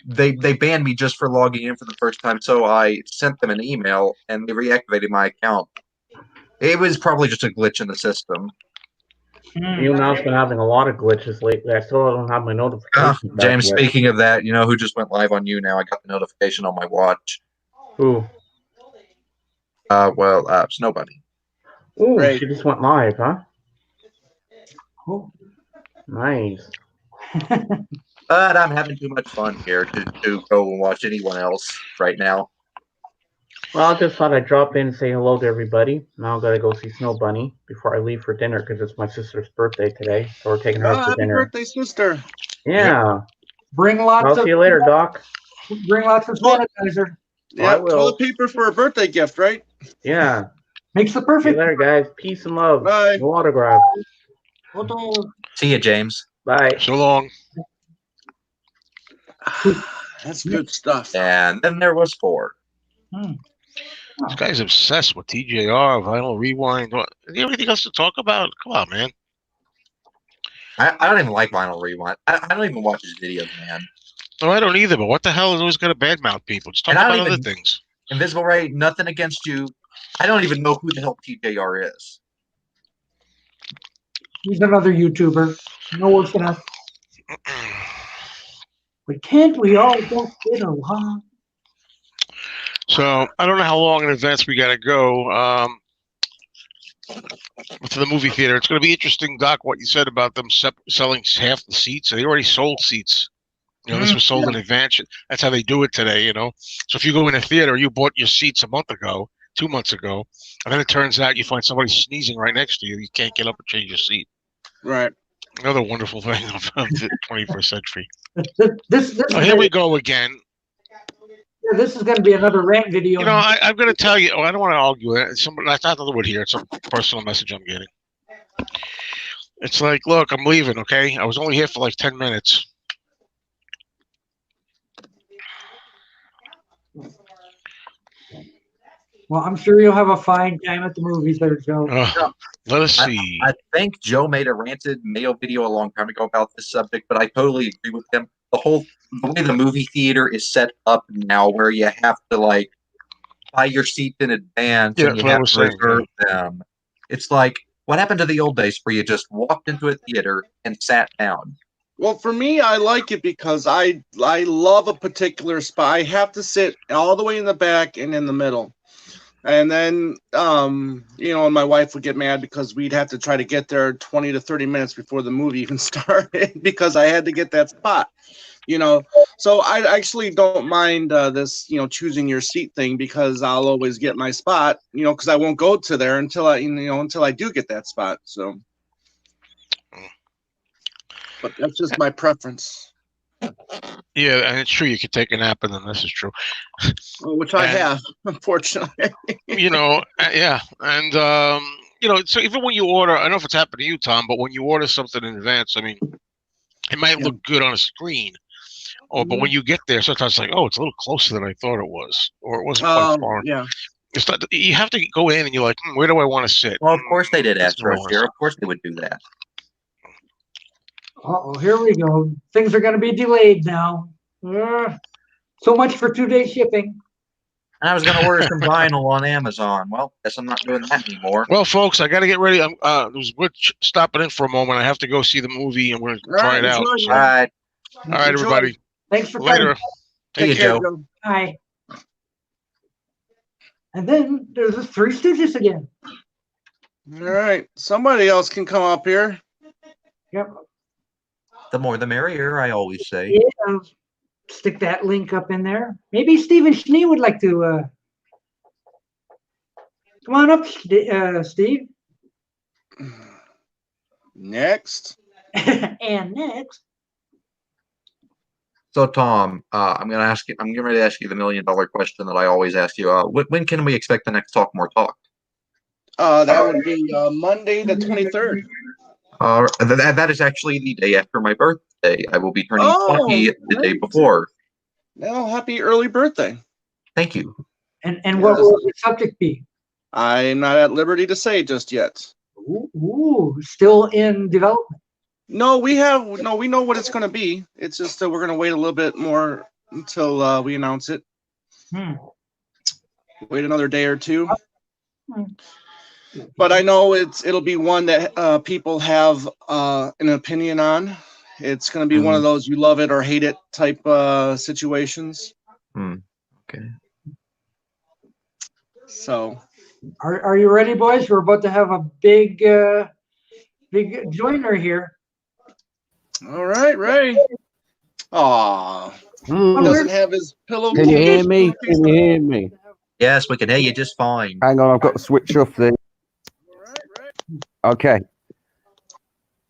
they banned me just for logging in for the first time, so I sent them an email and they reactivated my account. It was probably just a glitch in the system. You Now's been having a lot of glitches lately. I still don't have my notifications back James, yet. speaking of that, you know who just went live on You Now? I got the notification on my watch. Who? It's nobody. Ooh, Right. she just went live, huh? Oh. Nice. But I'm having too much fun here to go and watch anyone else right now. Well, I just thought I'd drop in and say hello to everybody. Now I gotta go see Snow Bunny before I leave for dinner because it's my sister's birthday today, so we're taking her out for Happy dinner. birthday, sister. Yeah. Bring lots I'll of see you later, Doc. Bring lots of sanitizer. Yeah, will. toilet paper for a birthday gift, right? Yeah. Makes the See you perfect. later, guys. Peace and love. Bye. No autograph. Photo. See you, James. Bye. So long. That's good stuff. And then there was 4. This guy's obsessed with TJR, Vinyl Rewind. What? Do you have anything else to talk about? Come on, man. I don't even like Vinyl Rewind. I don't even watch his videos, man. No, I don't either, but what the hell is always going to badmouth people? Just talk And I about don't other even- things. Invisible Ray, nothing against you. I don't even know who the hell TJR is. He's another YouTuber. No worse than us. But can't we all just get along? So I don't know how long in advance we got to go to the movie theater. It's going to be interesting, Doc, what you said about them selling half the seats. They already sold seats. This was sold in advance. That's how they do it today, So if you go in a theater, you bought your seats a month ago, 2 months ago, and then it turns out you find somebody sneezing right next to you. You can't get up and change your seat. Right. Another wonderful thing of the 21st century. This Here we go again. This is going to be another rant video. I'm going to tell you. I don't want to argue it. That's not the word here. It's a personal message I'm getting. It's like, look, I'm leaving. Okay, I was only here for like 10 minutes. Well, I'm sure you'll have a fine time at the movies there, Joe. Let us see. I think Joe made a ranted mail video a long time ago about this subject, but I totally agree with him. The way the movie theater is set up now, where you have to buy your seats in advance and you have to reserve them. It's like, what happened to the old days where you just walked into a theater and sat down? Well, for me, I like it because I love a particular spot. I have to sit all the way in the back and in the middle. And then, and my wife would get mad because we'd have to try to get there 20 to 30 minutes before the movie even started because I had to get that spot, So I actually don't mind this, choosing your seat thing because I'll always get my spot, because I won't go to there until I do get that spot. So, but that's just my preference. Yeah, and it's true. You could take a nap, and then this is true. Which I have, unfortunately. Yeah, and so even when you order, I don't know if it's happened to you, Tom, but when you order something in advance, I mean, it might look good on a screen, but when you get there, sometimes it's like, oh, it's a little closer than I thought it was, or it wasn't quite far. Yeah. It's not. You have to go in, and you're like, where do I want to sit? Well, of course they did ask us here. Of course they would do that. Uh-oh, here we go. Things are going to be delayed now. So much for 2-day shipping. And I was going to order some vinyl on Amazon. Well, guess I'm not doing that anymore. Well, folks, I got to get ready. It was good stopping in for a moment. I have to go see the movie, and we're going to try it out. So. All right. All right, everybody. Thanks for later. coming. See you, Joe. Bye. And then there's the Three Stooges again. All right. Somebody else can come up here. Yep. The more the merrier, I always say. Yeah. Stick that link up in there. Maybe Stephen Schnee would like to come on up, Steve. Next. And next. So, Tom, I'm getting ready to ask you the $1 million question that I always ask you. When can we expect the next Talk More Talk? That would be Monday the 23rd. That is actually the day after my birthday. I will be turning 20 the day before. Well, happy early birthday. Thank you. And what will the subject be? I'm not at liberty to say just yet. Ooh, still in development. No, we know what it's going to be. It's just that we're going to wait a little bit more until we announce it. Wait another day or two. But I know it'll be one that people have an opinion on. It's going to be one of those you love it or hate it type situations. Okay. So, are you ready, boys? We're about to have a big joiner here. All right, Ray. Aw. He doesn't have his pillow. Can you hear me? Can you hear me? Yes, we can hear you just fine. Hang on, I've got to switch off the. Okay.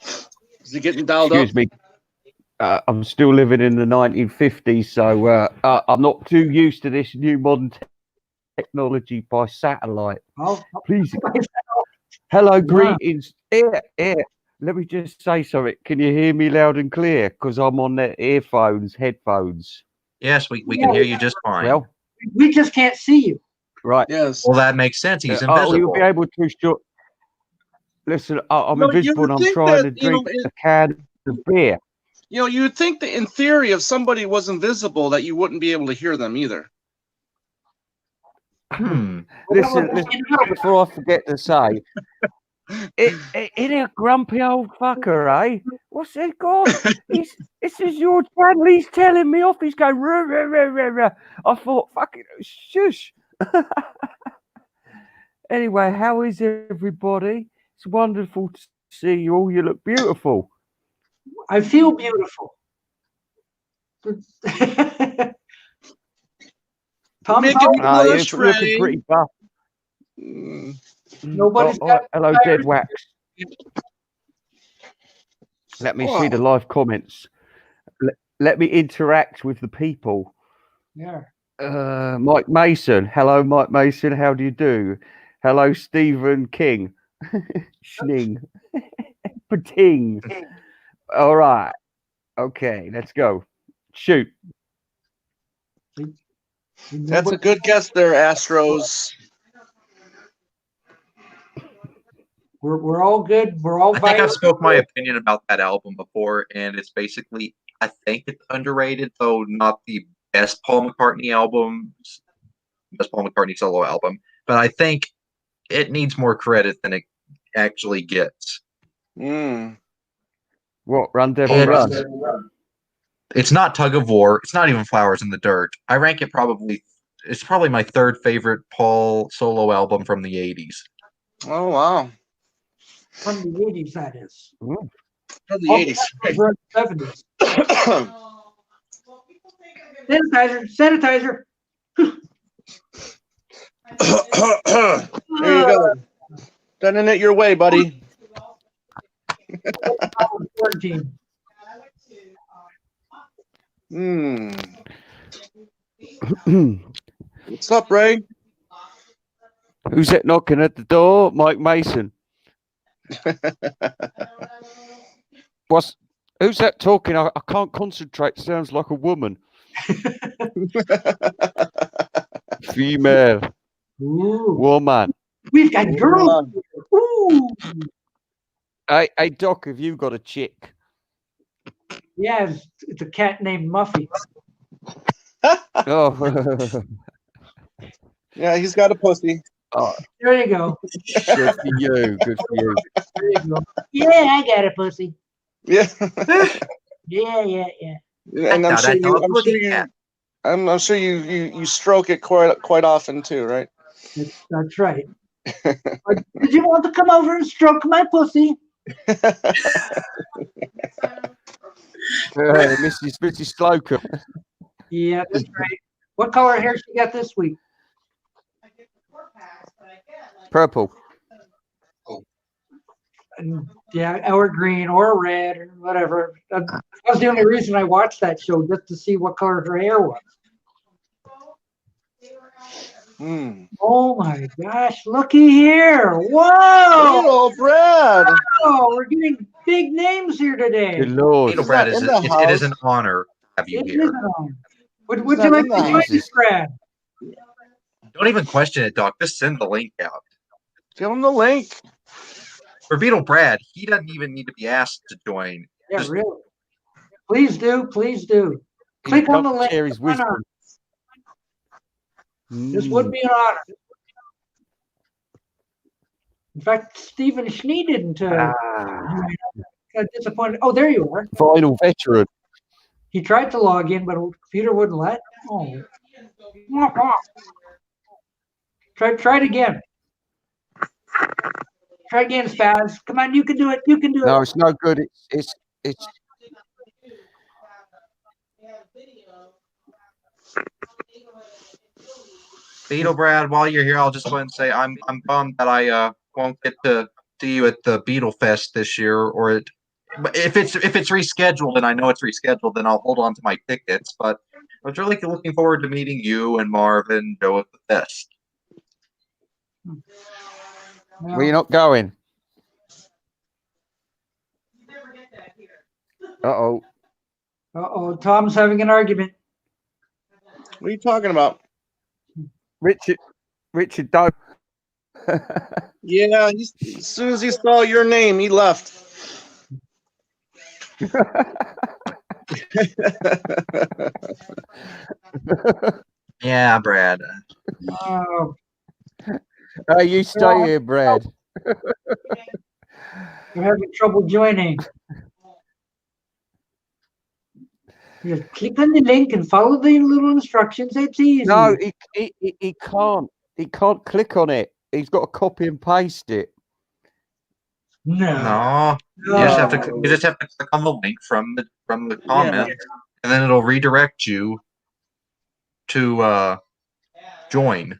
Is he getting dialed Excuse me. I'm still living in the 1950s, so I'm not too used to this new modern technology by satellite. Please. Hello, greetings. Here. Let me just say something. Can you hear me loud and clear? Because I'm on the headphones. Yes, we can hear you just fine. Well, We just can't see you. right. Yes. Well, that makes sense. He's Oh, invisible. you'll be able to show. Listen, I'm No, you invisible would and I'm think trying that, to drink a can of beer. You would think that in theory, if somebody was invisible, that you wouldn't be able to hear them either. Listen, before I forget to say, it a grumpy old fucker, eh? What's it called? This is your channel. He's telling me off. He's going, rah, rah, rah, rah, rah. I thought, fucking shush. Anyway, how is everybody? It's wonderful to see you all. You look beautiful. I feel beautiful. Tom's Making always- me blush, You're looking Ray. pretty buff. Nobody's got Hello, Dead Wax. Let me see the live comments. Let me interact with the people. Yeah. Mike Mason. Hello, Mike Mason. How do you do? Hello, Stephen King. Schning. Pating. All right. Okay, let's go. Shoot. That's a good guess there, Astros. We're all good. We're all I think I've violent. spoke my opinion about that album before, and it's basically, I think it's underrated, though not the best Paul McCartney solo album. But I think it needs more credit than it actually gets. What? Run, Devil, Run? It's not Tug of War. It's not even Flowers in the Dirt. I rank it it's probably my third favorite Paul solo album from the 80s. Oh, wow. From the 80s, that is. From the 80s. From the 70s. Sanitizer. There you go. Sending it your way, buddy. Quarantine. What's up, Ray? Who's that knocking at the door? Mike Mason. Who's that talking? I can't concentrate. Sounds like a woman. Female. Ooh. Woman. We've got girls. Ooh. Hey, Doc, have you got a chick? Yeah, it's a cat named Muffy. Oh. Yeah, he's got a pussy. Oh, There you go. good for you. Good for you. There you go. Yeah, I got a pussy. Yeah. Yeah. And I'm sure you stroke it quite often too, right? That's right. Did you want to come over and stroke my pussy? Mrs. Slocum. Yeah, that's right. What color hair she got this week? Purple. Yeah, or green or red or whatever. That was the only reason I watched that show, just to see what color her hair was. Oh my gosh, looky here. Whoa! Oh, Brad. Oh, we're getting big names here today. Good Lord. Beetle Brad, it is an honor to have you It is here. an honor. Would you like to join us, Brad? Don't even question it, Doc. Just send the link out. Give him the link. For Beetle Brad, he doesn't even need to be asked to join. Yeah, really. Please do. Please do. Click on the link. Share his wisdom. This would be an honor. In fact, Stephen Schnee didn't. Got disappointed. Oh, there you are. Final veteran. He tried to log in, but the computer wouldn't let. Oh. Try it again. Try again, Spaz. Come on, you can do it. You can do it. No, it's no good. It's Beetle Brad, while you're here, I'll just go ahead and say I'm bummed that I won't get to see you at the Beetle Fest this year, or if it's rescheduled, and I know it's rescheduled, then I'll hold on to my tickets. But I was really looking forward to meeting you and Marvin, Joe at the fest. Where you not going? Uh-oh. Uh-oh, Tom's having an argument. What are you talking about? Richard, don't. Yeah, as soon as he saw your name, he left. Yeah, Brad. Oh, You stay here, Brad. I'm having trouble joining. You just click on the link and follow the little instructions. It's easy. No, he can't. He can't click on it. He's got to copy and paste it. No. You just have to click on the link from the comment, and then it'll redirect you to join.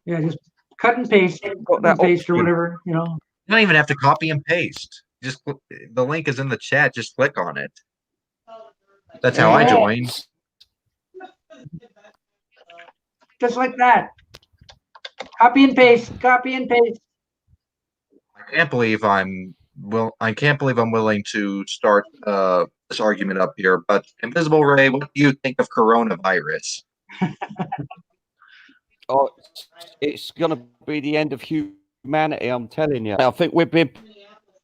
Yeah, just cut and paste, or whatever, you know. You don't even have to copy and paste. Just the link is in the chat. Just click on it. That's how I join. Just like that. Copy and paste. Copy and paste. I can't believe I'm willing to start this argument up here. But Invisible Ray, what do you think of coronavirus? Oh, it's going to be the end of humanity. I'm telling you. I think we've been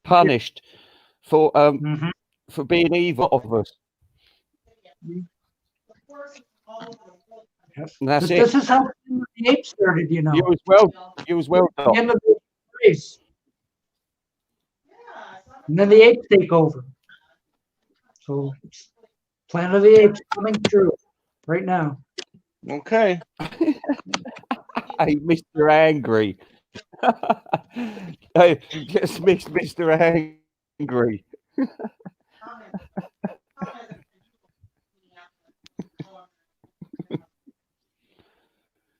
punished for being evil of us. Yes. That's This is how the apes started, you know. You as well. You as well, Doc. The end of the race. And then the apes take over. So, Planet of the Apes coming true right now. Okay. Hey, Mr. Angry. Hey, just Mr. Angry.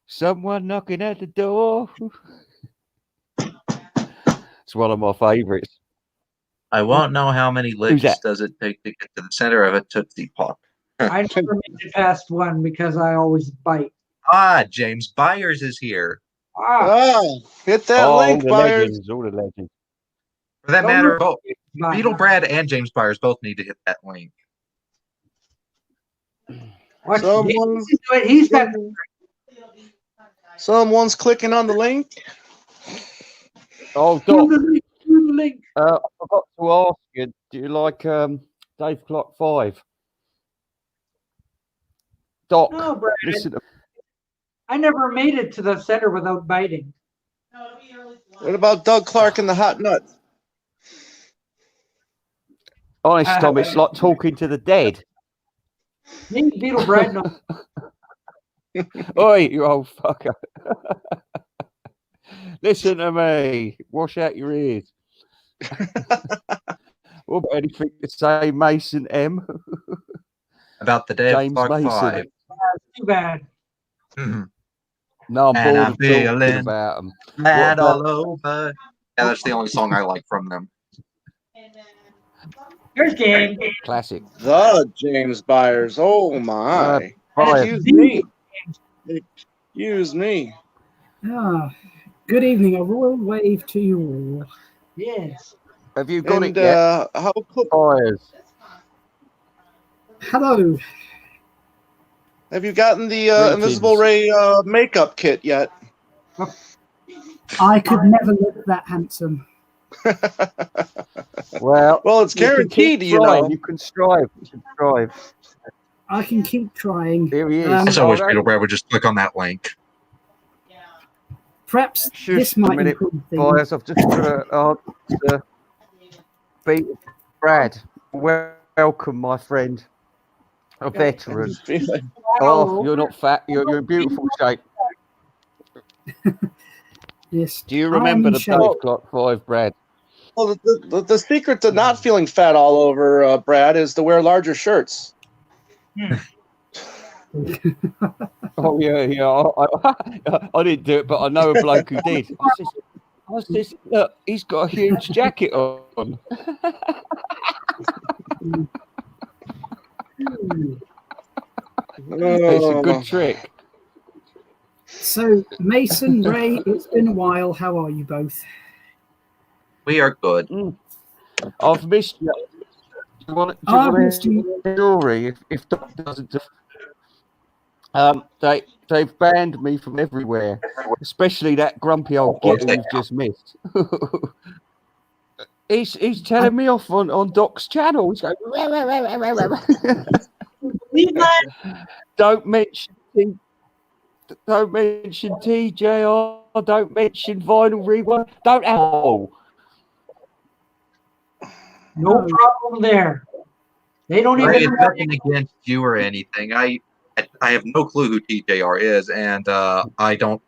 Someone knocking at the door. It's one of my favorites. I won't know how many licks does it take to get to the center of a Tootsie Pop. I never made it past one because I always bite. Ah, James Byers is here. Hit that link, Byers. All the legends. For that matter, both Beetle Brad and James Byers both need to hit that link. Someone's clicking on the link. Oh, Doc. I forgot to ask you, do you like Dave Clark 5? Doc, no, Brad, listen. I never made it to the center without biting. What about Doug Clark and the Hot Nuts? Honest, Tom, it's like talking to the dead. Me, Beetle Brad, no. Oi, you old fucker. Listen to me. Wash out your ears. What about anything to say, Mason M? About the Dave James Clark Mason. 5. Too bad. No, I'm And bored I'm of talking feeling about them. mad all over. Yeah, that's the only song I like from them. Here's James. Classic. The James Byers. Oh my. Excuse me. Excuse me. Good evening. A royal wave to you all. Yes. Have you got it yet? How Byers? Hello. Have you gotten the Invisible Ray makeup kit yet? I could never look that handsome. Well, it's guaranteed, you know. You can strive. I can keep trying. Here he is. I so wish Beetle Brad would just click on that link. Perhaps this might improve things. Boys, I've just got to Beetle Brad. Welcome, my friend. A veteran. Oh, you're not fat. You're in beautiful shape. Yes. Do you remember the Dave Clark 5, Brad? Well, the secret to not feeling fat all over, Brad, is to wear larger shirts. Oh yeah. I didn't do it, but I know a bloke who did. I said, look, he's got a huge jacket on. It's a good trick. So, Mason, Ray, it's been a while. How are you both? We are good. I've missed you. want to hear a story? If Doc doesn't, they've banned me from everywhere, especially that grumpy old git who you've just missed. he's telling me off on Doc's channel. He's going, don't mention TJR. Don't mention Vinyl Rewind. Don't at all. No problem there. They don't Ray, even it's nothing against you or anything. I have no clue who TJR is, and I don't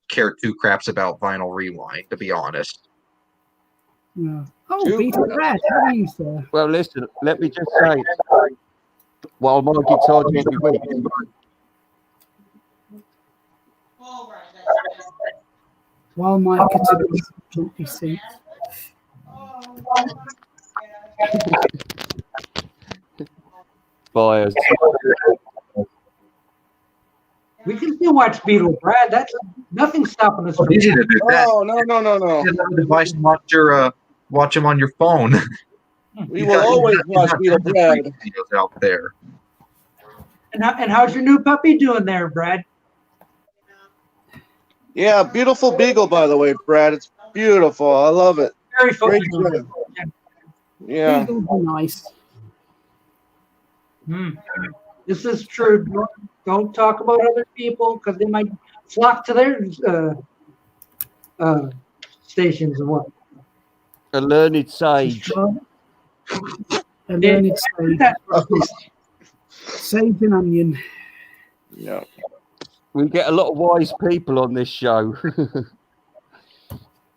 care two craps about Vinyl Rewind, to be honest. No. Oh, Beetle Brad, how are you, sir? Well, listen, let me just say, while my guitar gently weeps, While my category gently sinks. buyers. We can still watch Beetle Brad. That's nothing stopping us. It's easy to do that. Oh, no. You have a device to watch him on your phone. We will always watch Beetle Brad. Videos out there. And how's your new puppy doing there, Brad? Yeah, beautiful beagle, by the way, Brad. It's beautiful. I love it. Very Great focused. job. Yeah. Beagles are nice. This is true. Don't talk about other people because they might flock to their stations and what. A learned sage. A learned sage. Sage and onion. Yeah. We get a lot of wise people on this show.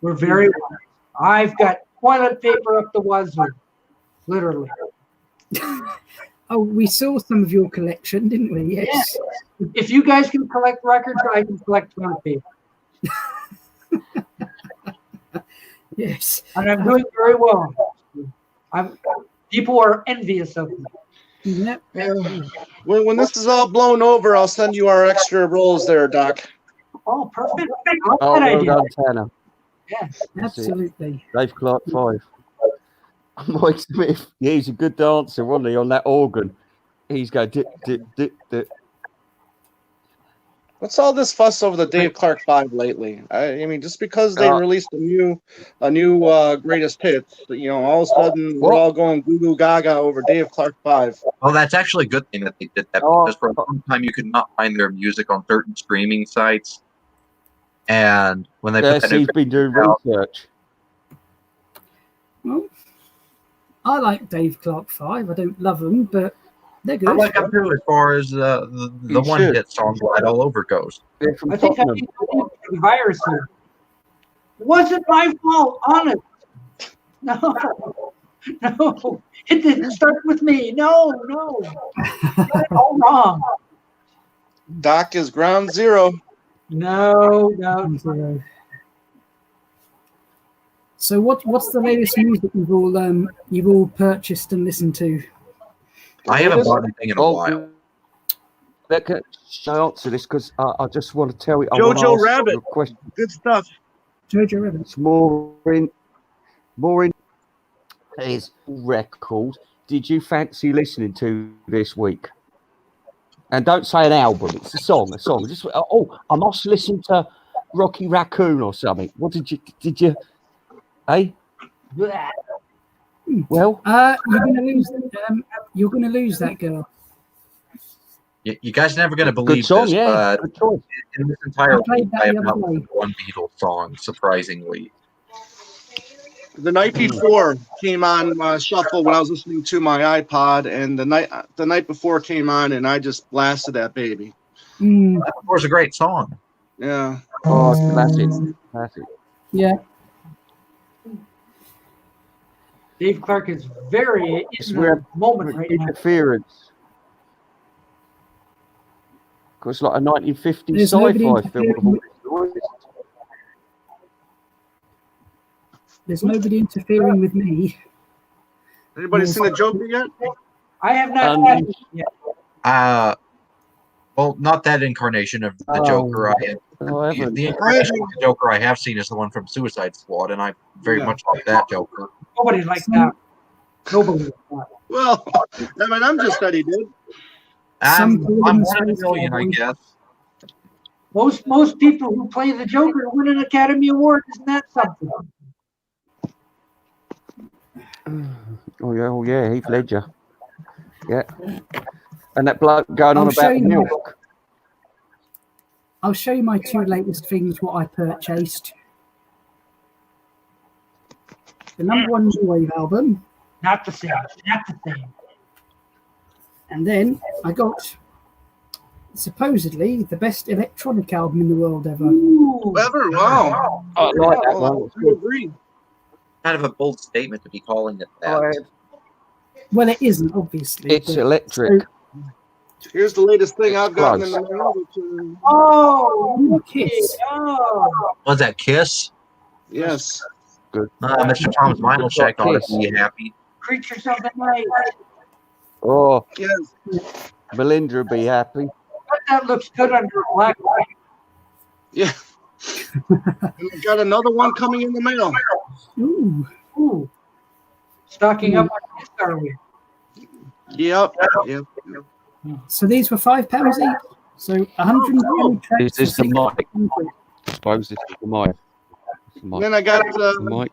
We're very wise. I've got toilet paper up the wazoo, literally. Oh, we saw some of your collection, didn't we? Yes. Yeah. If you guys can collect records, I can collect toilet paper. Yes. And I'm doing very well. People are envious of me. Yep. When this is all blown over, I'll send you our extra rolls there, Doc. Oh, perfect. Oh, well done, Tanner. Yes, absolutely. Dave Clark 5. Mike Smith. Yeah, he's a good dancer, wasn't he, on that organ? He's going dip, dip, dip, dip. What's all this fuss over the Dave Clark 5 lately? I mean, just because they released a new greatest hits, all of a sudden we're all going goo goo gaga over Dave Clark 5. Well, that's actually a good thing that they did that because for a long time you could not find their music on certain streaming sites. And when they put that he's been doing research. Well, I like Dave Clark 5. I don't love them, but they're good. I like them too as far as the one hit song Glide All Over goes. I think I need the virus here. It wasn't my fault, honest. No. It didn't start with me. No. Got it all wrong. Doc is ground zero. No. So what's the latest music you've all purchased and listened to? I haven't bought anything in a while. I answer this because I just want to tell you. Jojo Rabbit. Good stuff. Jojo Rabbit. It's more in his record. Did you fancy listening to this week? And don't say an album. It's a song. Just I must listen to Rocky Raccoon or something. What did you? Hey. Well, you're gonna lose that girl. You guys are never gonna believe song, this, yeah. but in this entire week, I have the not other listened to one Beatles song, surprisingly. The night before came on shuffle when I was listening to my iPod, and the night before came on, and I just blasted that baby. That was a great song. Yeah. Oh, classic. Yeah. Dave Clark is very in the moment right now. Interference. It's like a 1950s sci-fi film. There's nobody interfering with me. Anybody seen the Joker yet? I have not seen it yet. Well, not that incarnation of the Joker. The incarnation of the Joker I have seen is the one from Suicide Squad, and I very much like that Joker. Nobody likes that. Nobody likes that. Well, M&M just said he did. I'm Some one Dolin in a says million, I cowboy. guess. Most people who play the Joker win an Academy Award. Isn't that something? Oh yeah, Heath Ledger. Yeah. And that bloke going on I'll show about the you. milk. I'll show you my two latest things. What I purchased. The #1 New Wave album, Not the same. Not the same. and then I got supposedly the best electronic album in the world ever. Ooh. Ever? Wow. I like that Well, one. I agree. Kind of a bold statement to be calling it that. Oh, Well, it isn't obviously. it's but- electric. so- Here's the latest thing It's I've gotten in close. the mail. Which, Oh, Kiss. oh. Was that Kiss? yes. Good. Mr. Tom's Vinyl Shack ought Kiss. to be happy. Creatures of the night. Oh, Yes. Melinda would be happy. But that looks good under a black light. Yeah. And I got another one coming in the mail. Ooh. Ooh. Stocking up on this, are we? Yep. Yep. So these were £5 each. So 120 tracks. Is this for the mic? £6. I suppose this is the mic. It's the mic. Then I got The mic.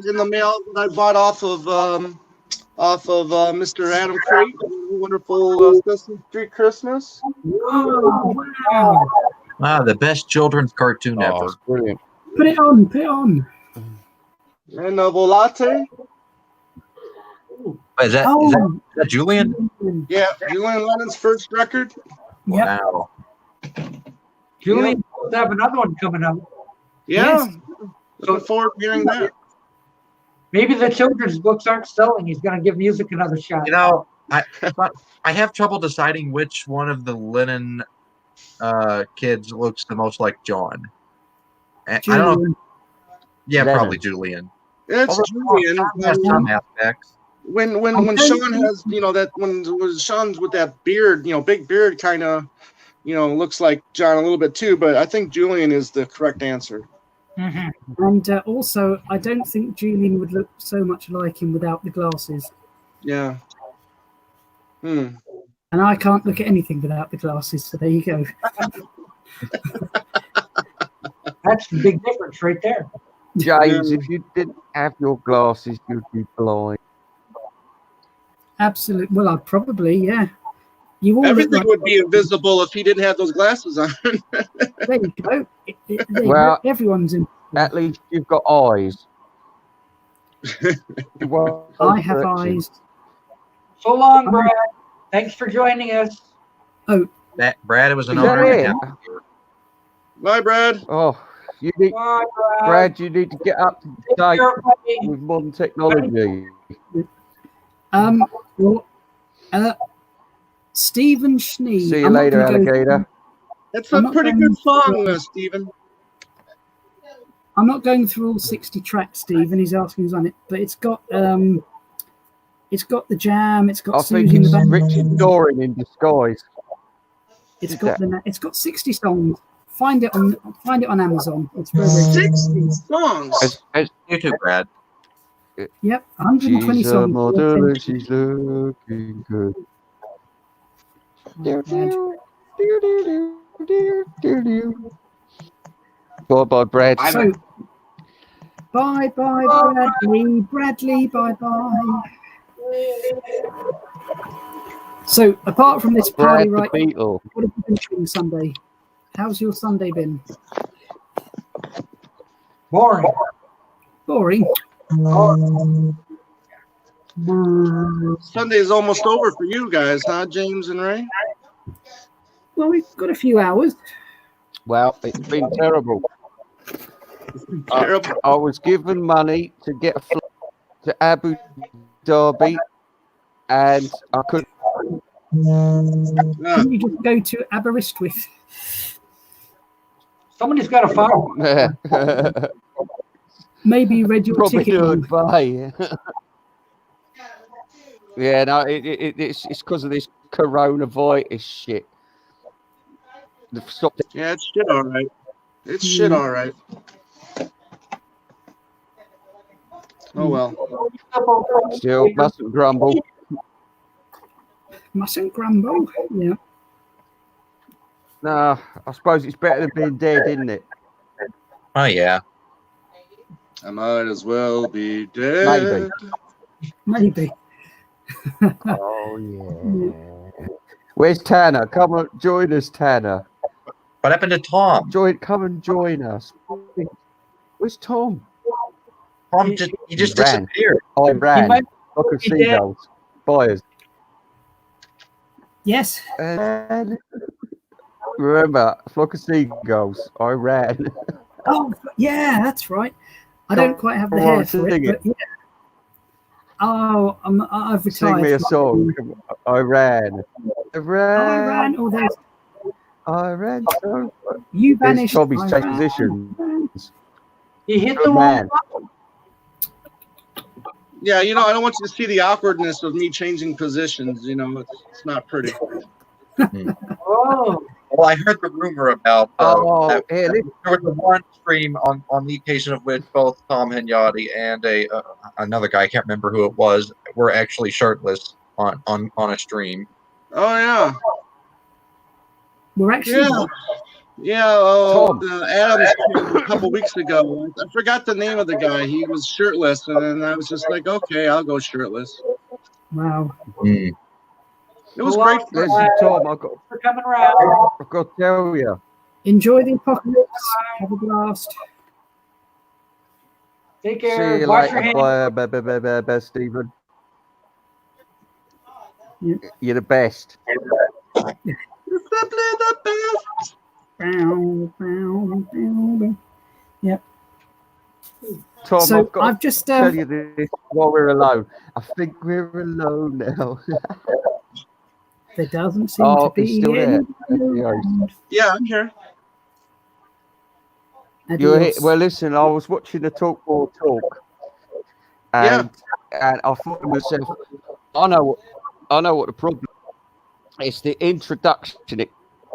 in the mail that I bought off of Mr. Adam Crate, wonderful Sesame Street Christmas. Oh, wow. Ah, the best children's cartoon Oh, ever. it's brilliant. Put it on. Put it on. And Volate. Is that Julian? Yeah, Julian Lennon's first record. Yep. Wow. Julian will have another one coming out. Yeah. Yes. Looking forward to hearing that. Maybe the children's books aren't selling. He's going to give music another shot. You know, I have trouble deciding which one of the Lennon kids looks the most like John. I don't know. Julian. Yeah, Lennon. probably Julian. It's Julian. John has some aspects. When Sean has, that when Sean's with that beard, big beard kind of, looks like John a little bit too, but I think Julian is the correct answer. Mm-hmm. And also, I don't think Julian would look so much like him without the glasses. Yeah. And I can't look at anything without the glasses, so there you go. That's the big difference right there. James, if you didn't have your glasses, you'd be blind. Absolutely. Well, I'd probably, yeah. You all look Everything like, would be invisible if he didn't have those glasses on. there you go. Well, everyone's in. At least you've got eyes. Well, I have eyes. So long, Brad. Thanks for joining us. Brad, it was an Is that honor. it? Bye, Brad. Oh, you need, Bye, Brad. Brad, you need to get up to Take date care, buddy. with modern technology. Well, Stephen Schnee. See you I'm not later, gonna go- alligator. It's I'm a not pretty going good song, Stephen. I'm not going through all 60 tracks, Stephen. He's asking who's on it, but it's got the Jam. It's got I think Susie and the it's Band. Richard Doran in disguise. It's got 60 songs. Find it on Amazon. It's very, very good. 60 songs. You too, Brad. Yep, 120 She's a songs. model and she's looking good. Bye, Brad. So, bye, Bradley, bye. So, apart from this party, Brad the right? Beetle. What have you been doing Sunday? How's your Sunday been? Boring. Boring. Sunday's almost over for you guys, huh, James and Ray? Well, we've got a few hours. Well, it's been terrible. Terrible. I was given money to get a flight to Abu Dhabi, and I couldn't. Can you just go to Aberystwyth? Somebody's got a phone. Maybe you read your Probably ticket. do wrong. Bay. Yeah, no, it's because of this coronavirus shit. They've stopped it. Yeah, it's shit all right. It's shit all right. Oh well. Still, mustn't grumble. Mustn't grumble. Yeah. Nah, I suppose it's better than being dead, isn't it? Oh yeah. I might as well be dead. Maybe. Oh yeah. Where's Tanner? Come on, join us, Tanner. What happened to Tom? Come and join us. Where's Tom? Tom he just ran. disappeared. I ran. might Like a be dead. seagulls. Buyers. Yes. And remember, a flock of seagulls. I ran. Oh, yeah, that's right. I don't quite have the Come hair on, for sing it, but yeah. Oh, I've retired. Sing me a song. I ran. I ran. I ran. Oh, there's. I ran. So You there's vanished. Tommy's I change ran. positions. He hit Good the wrong man. button. Yeah, you know, I don't want you to see the awkwardness of me changing positions. You know, it's not pretty. Oh, Well, I heard the rumor about that Hey, there was the one stream on the occasion of which both Tom Hunyady and another guy, I can't remember who it was, were actually shirtless on a stream. Oh yeah, We're actually. yeah. Tom. Adams came a couple weeks ago. I forgot the name of the guy. He was shirtless, and then I was just like, okay, I'll go shirtless. Wow. Mm. It was Well, great fun. Listen, Tom, I've got for coming around. to tell you. Enjoy the apocalypse. Have a blast. Take See care. you Wash your later, hands. bye, Stephen. Yeah. You're the best. Simply the best. Bow, bow, bow, bow. Yep. Tom, So I've got I've just to tell you this while we're alone. I think we're alone now. there doesn't seem Oh, to be he's still there. anybody Yeah. around. Yeah, I'm here. You're here. Adios. Well, listen, I was watching the Talk More Talk, and I thought to myself, I know what the problem is. It's the introduction. It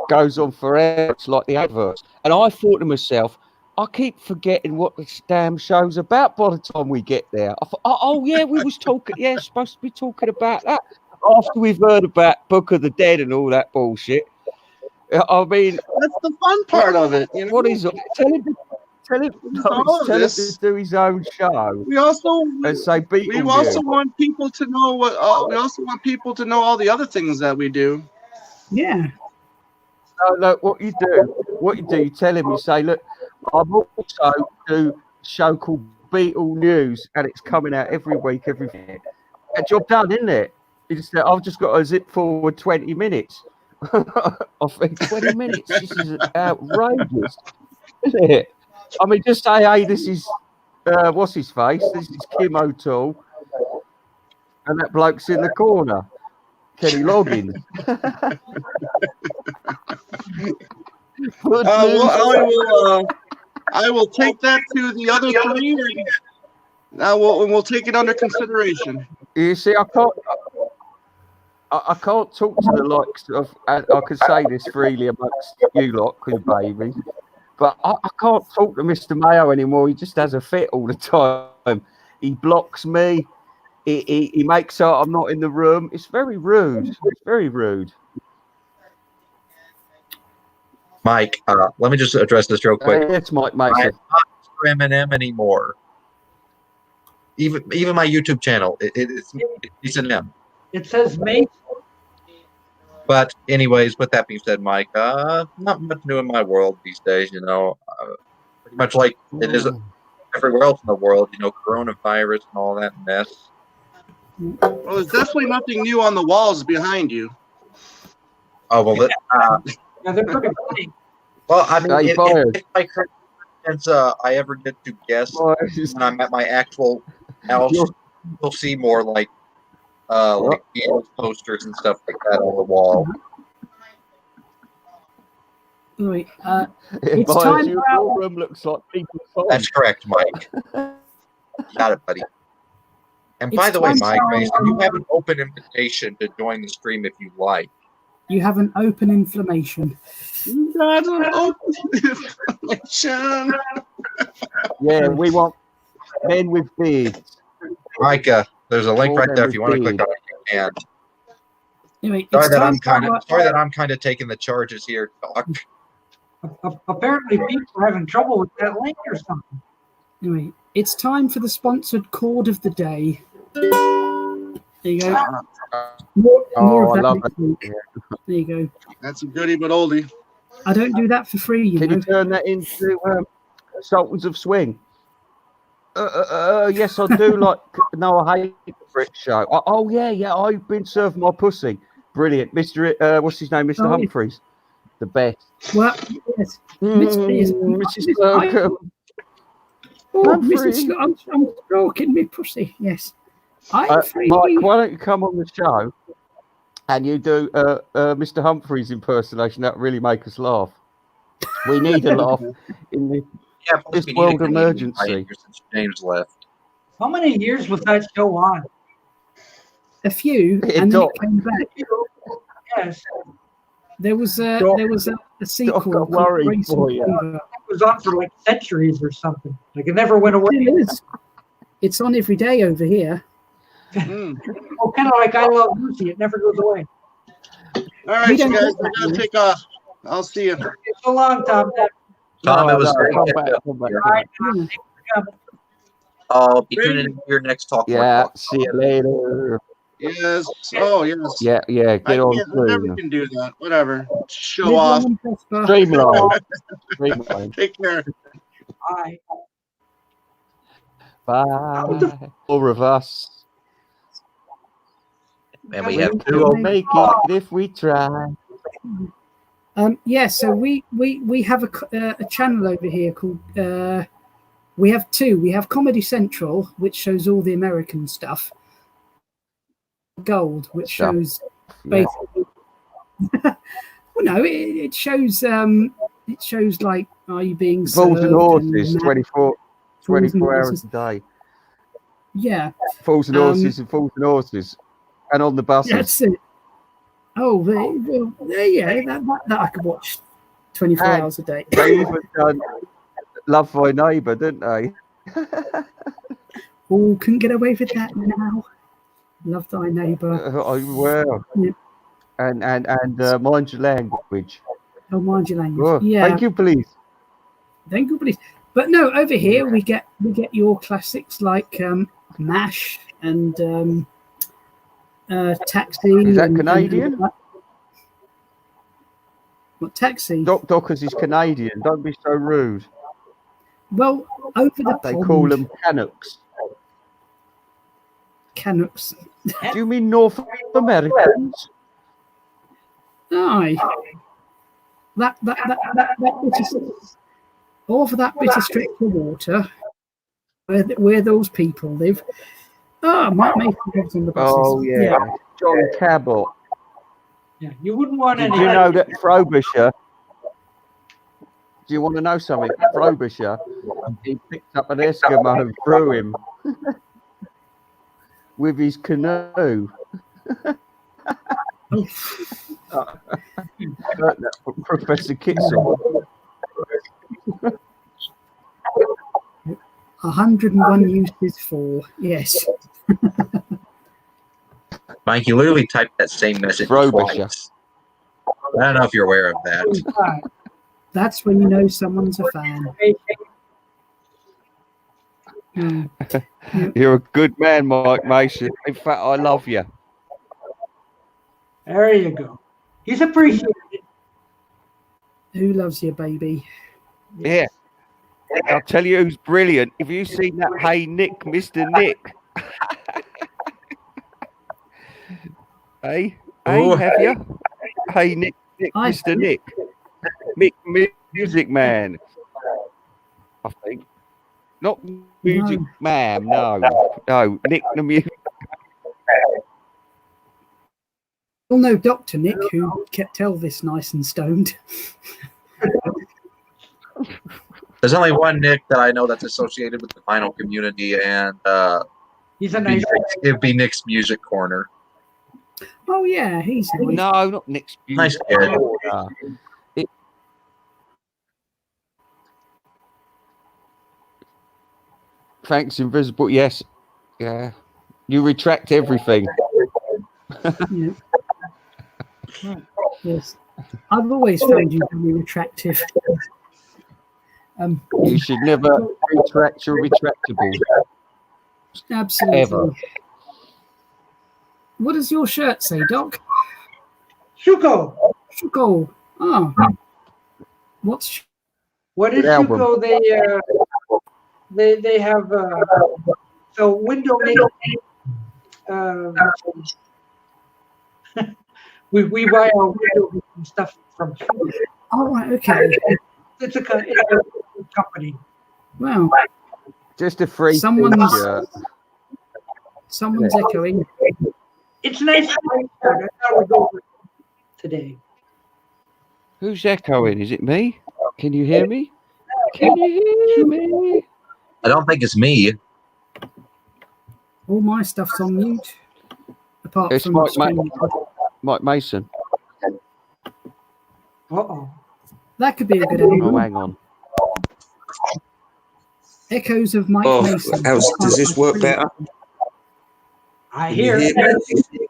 goes on forever. It's like the adverts. And I thought to myself, I keep forgetting what this damn show's about by the time we get there. I thought, oh yeah, we was talking. Yeah, supposed to be talking about that after we've heard about Book of the Dead and all that bullshit. I mean, That's the fun part of it. You know? what is it? Tell him all of to this. do his own show We also and say we also want people to know what. We also want people to know all the other things that we do. Yeah. No, what you do, you tell him, you say, look, I'm also do a show called Beatle News, and it's coming out every week, every week. A job done, isn't it? You just say, I've just got to zip forward 20 minutes. I think 20 minutes. This is outrageous, isn't it? I mean, just say, hey, this is what's his face? This is Kim O'Toole, and that bloke's in the corner, Kenny Loggins. I will take that to the other three. Now we'll take it under consideration. You see, I can't talk to the likes of, and I can say this freely amongst you lot, because baby, but I can't talk to Mr. Mayo anymore. He just has a fit all the time. He blocks me. He makes out I'm not in the room. It's very rude. It's very rude. Mike, let me just address this real quick. It's Mike Mason. I'm not Mr. Eminem anymore. Even my YouTube channel, it's an M. It says mate. But anyways, with that being said, Mike, not much new in my world these days. You know, pretty much like it is everywhere else in the world. You know, coronavirus and all that mess. Well, there's definitely nothing new on the walls behind you. Oh well, Yeah, they're pretty funny. well, I mean, Hey, like since I ever get to guess when I'm at my actual house, you'll see more like Beatles posters and stuff like that on the wall. Wait, it's time your for our... room looks like people's home. That's correct, Mike. Got it, buddy. And by It's the way, time Mike, for Mason, you have an open invitation to join the stream if you like. You have an open inflammation. That's an open inflammation. Yeah, we want men with beards. Micah, there's a link All right there if them you want to is click big. on it. You can. Anyway, Sorry it's that time I'm kind of taking the charges here, Doc. Apparently, people are having trouble with that link or something. Anyway, it's time for the sponsored chord of the day. There you go. More Oh, I of that love next it. week. Yeah. There you go. That's a goodie but oldie. I don't do that for free, you Can know. you turn that into Sultans of Swing? Yes, I do. Like Noah Hayes' show. Oh yeah. I've been served my pussy. Brilliant, Mr. What's his name, Mr. Oh, yeah. Humphreys, the best. Well, yes. Mrs. Slocum. Oh, Humphrey. I'm stroking my pussy. Yes. I'm free. Mike, why don't you come on the show and you do Mr. Humphreys impersonation? That really make us laugh. We need a laugh in this world emergency. Since James left. How many years was that show on? A few, It and then got- it came back. Yes, There was a sequel. got called worried Grace for and you. Fever. it was on for like centuries or something. Like it never went away. It is. It's on every day over here. Oh, kind of like I Love Lucy. It never goes away. All right, We you don't guys, get I that, gotta man. take off. I'll see you. It's so long, Tom. Tom, it was great come to back, catch up come back. here. All right, Tom, thanks for coming. I'll be tuning in to your next talk. Yeah, see you later. Yes. Oh, yes. Yeah, I get on never soon. can do that. Whatever. Show Live off. long and prosper. Streamline. Streamline. Take care. Bye. Bye. More of us. And we We have will two. make it if we try. Yeah, so we have a channel over here called we have two. We have Comedy Central, which shows all the American stuff. Gold, which shows Yeah. basically well no, it shows like are you being Fools and served horses, and 24 Fools and hours horses. a day. Yeah. Fools and horses and fools and horses. And on the buses. That's it. Oh, well, yeah, that I could watch 24 And hours a day. They even done Love Thy Neighbour, didn't they? Oh, couldn't get away with that now. Love Thy Neighbour. Well. Yeah. And Mind Your Language. Oh, mind your language. Oh, Yeah. Thank you, please. Thank you, please. But no, over here we get your classics like MASH and Taxi. Is that and Canadian? What Taxi? Doc Dockers is Canadian. Don't be so rude. Well, over the They pond, call them Canucks. Canucks. Do you mean North Americans? Aye. That bit of, over that bit of stretch of water where those people live. Oh, might make lives on the buses. Oh, yeah. John Cabot. Yeah, you wouldn't want Did any. you know that Frobisher? Do you want to know something? Frobisher, he picked up an Eskimo and threw him with his canoe. Professor Kitzel. 101 uses for, yes. Mike, you literally typed that same message Frobisher. twice. I don't know if you're aware of that. That's when you know someone's a fan. You're a good man, Mike Mason. In fact, I love you. There you go. He's appreciated. Who loves you, baby? Yeah. I'll tell you who's brilliant. Have you seen that Hey Nick, Mr. Nick? Hey, Oh, have you? Hey Nick, Mr. Nick. Music Man. I think. Not Music Man, no. No, Nick the Music. Well, no, Dr. Nick, who kept Elvis nice and stoned. There's only one Nick that I know that's associated with the final community, and he's a nice. It'd be Nick's Music Corner. Oh, yeah, he's nice. No, not Nick's Nice Music kid. Corner. Thanks, Invisible. Yes. Yeah. You retract everything. Yeah. Yes. I've always found you very attractive. You should never retract your retractable. Absolutely. Ever. What does your shirt say, Doc? Shuko. Shuko. Oh. What's What is Good album. Shuko? They have so window make. We buy our window stuff from Shuko. Oh, right, okay. It's a company. Wow. Just a free Someone's shirt. echoing. It's nice. I thought we'd go over it today. Who's echoing? Is it me? Can you hear me? Can you hear me? I don't think it's me. All my stuff's on mute. Apart It's from Mike Mason. Uh-oh. That could be a good Oh, album. hang on. Echoes of Mike Mason. Does this work better? I Can hear you it. hear me?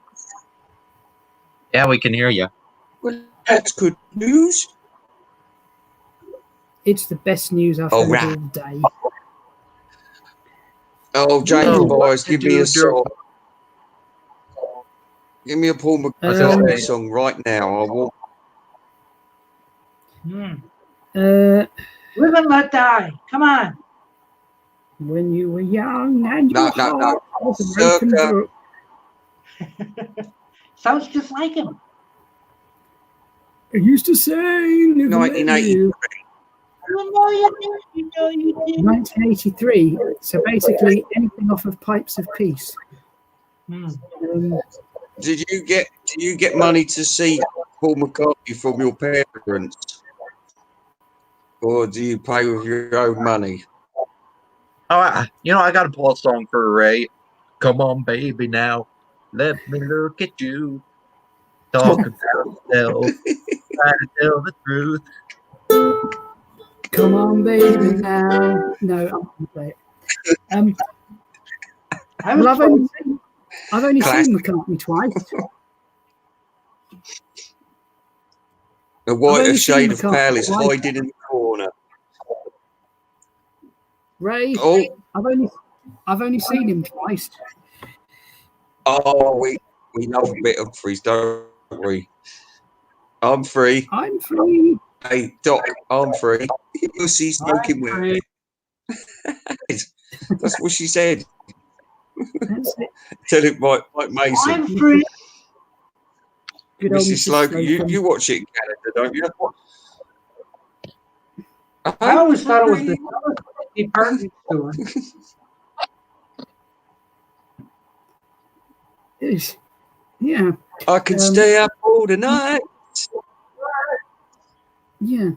Yeah, we can hear you. Well, that's good news. It's the best news I've heard all day. Oh, James Boys, give me a song. Give me a Paul McCartney song right now. I want. Live and let die. Come on. When you were young and your heart was a broken Circa. brook. Sounds just like him. I used to say, live and let 1983. live. You know you did. 1983. So basically, anything off of Pipes of Peace. Do you get money to see Paul McCartney from your parents, or do you pay with your own money? Oh, I got to pull a song for Ray. Come on, baby, now. Let me look at you. Talk about yourself. Try to tell the truth. Come on, baby, now. No, I'm going to play it. Well, I've only seen McCartney twice. A whiter shade of pale is hiding in the corner. Ray, Oh, I've only seen him twice. oh, we know a bit of freeze, don't we? I'm free. I'm free. Hey, Doc, I'm free. You'll see smoking with. That's what she said. That's it. Tell it, Mike Mason. I'm free. Good old Mrs. Slocum, you watch it in Canada, don't you? I always thought it was the department store. Yeah. I can stay up all the night. Yeah.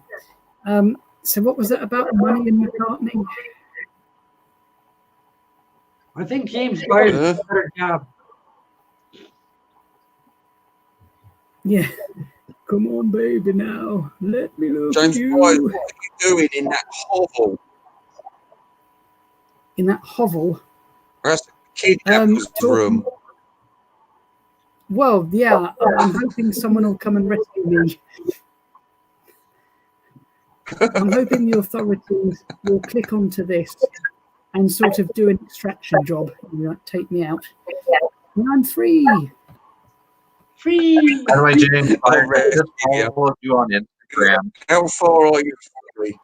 So what was that about money and McCartney? I think James Byers did a better job. Yeah. Come on, baby, now. Let me look James at you. Byers, what are you doing in that hovel? In that hovel? That's the kidnapper's room. Well, yeah, I'm hoping someone will come and rescue me. I'm hoping the authorities will click onto this and sort of do an extraction job. Take me out. And I'm free. Free. By the way, James, I just followed you on Instagram. How far are you from me?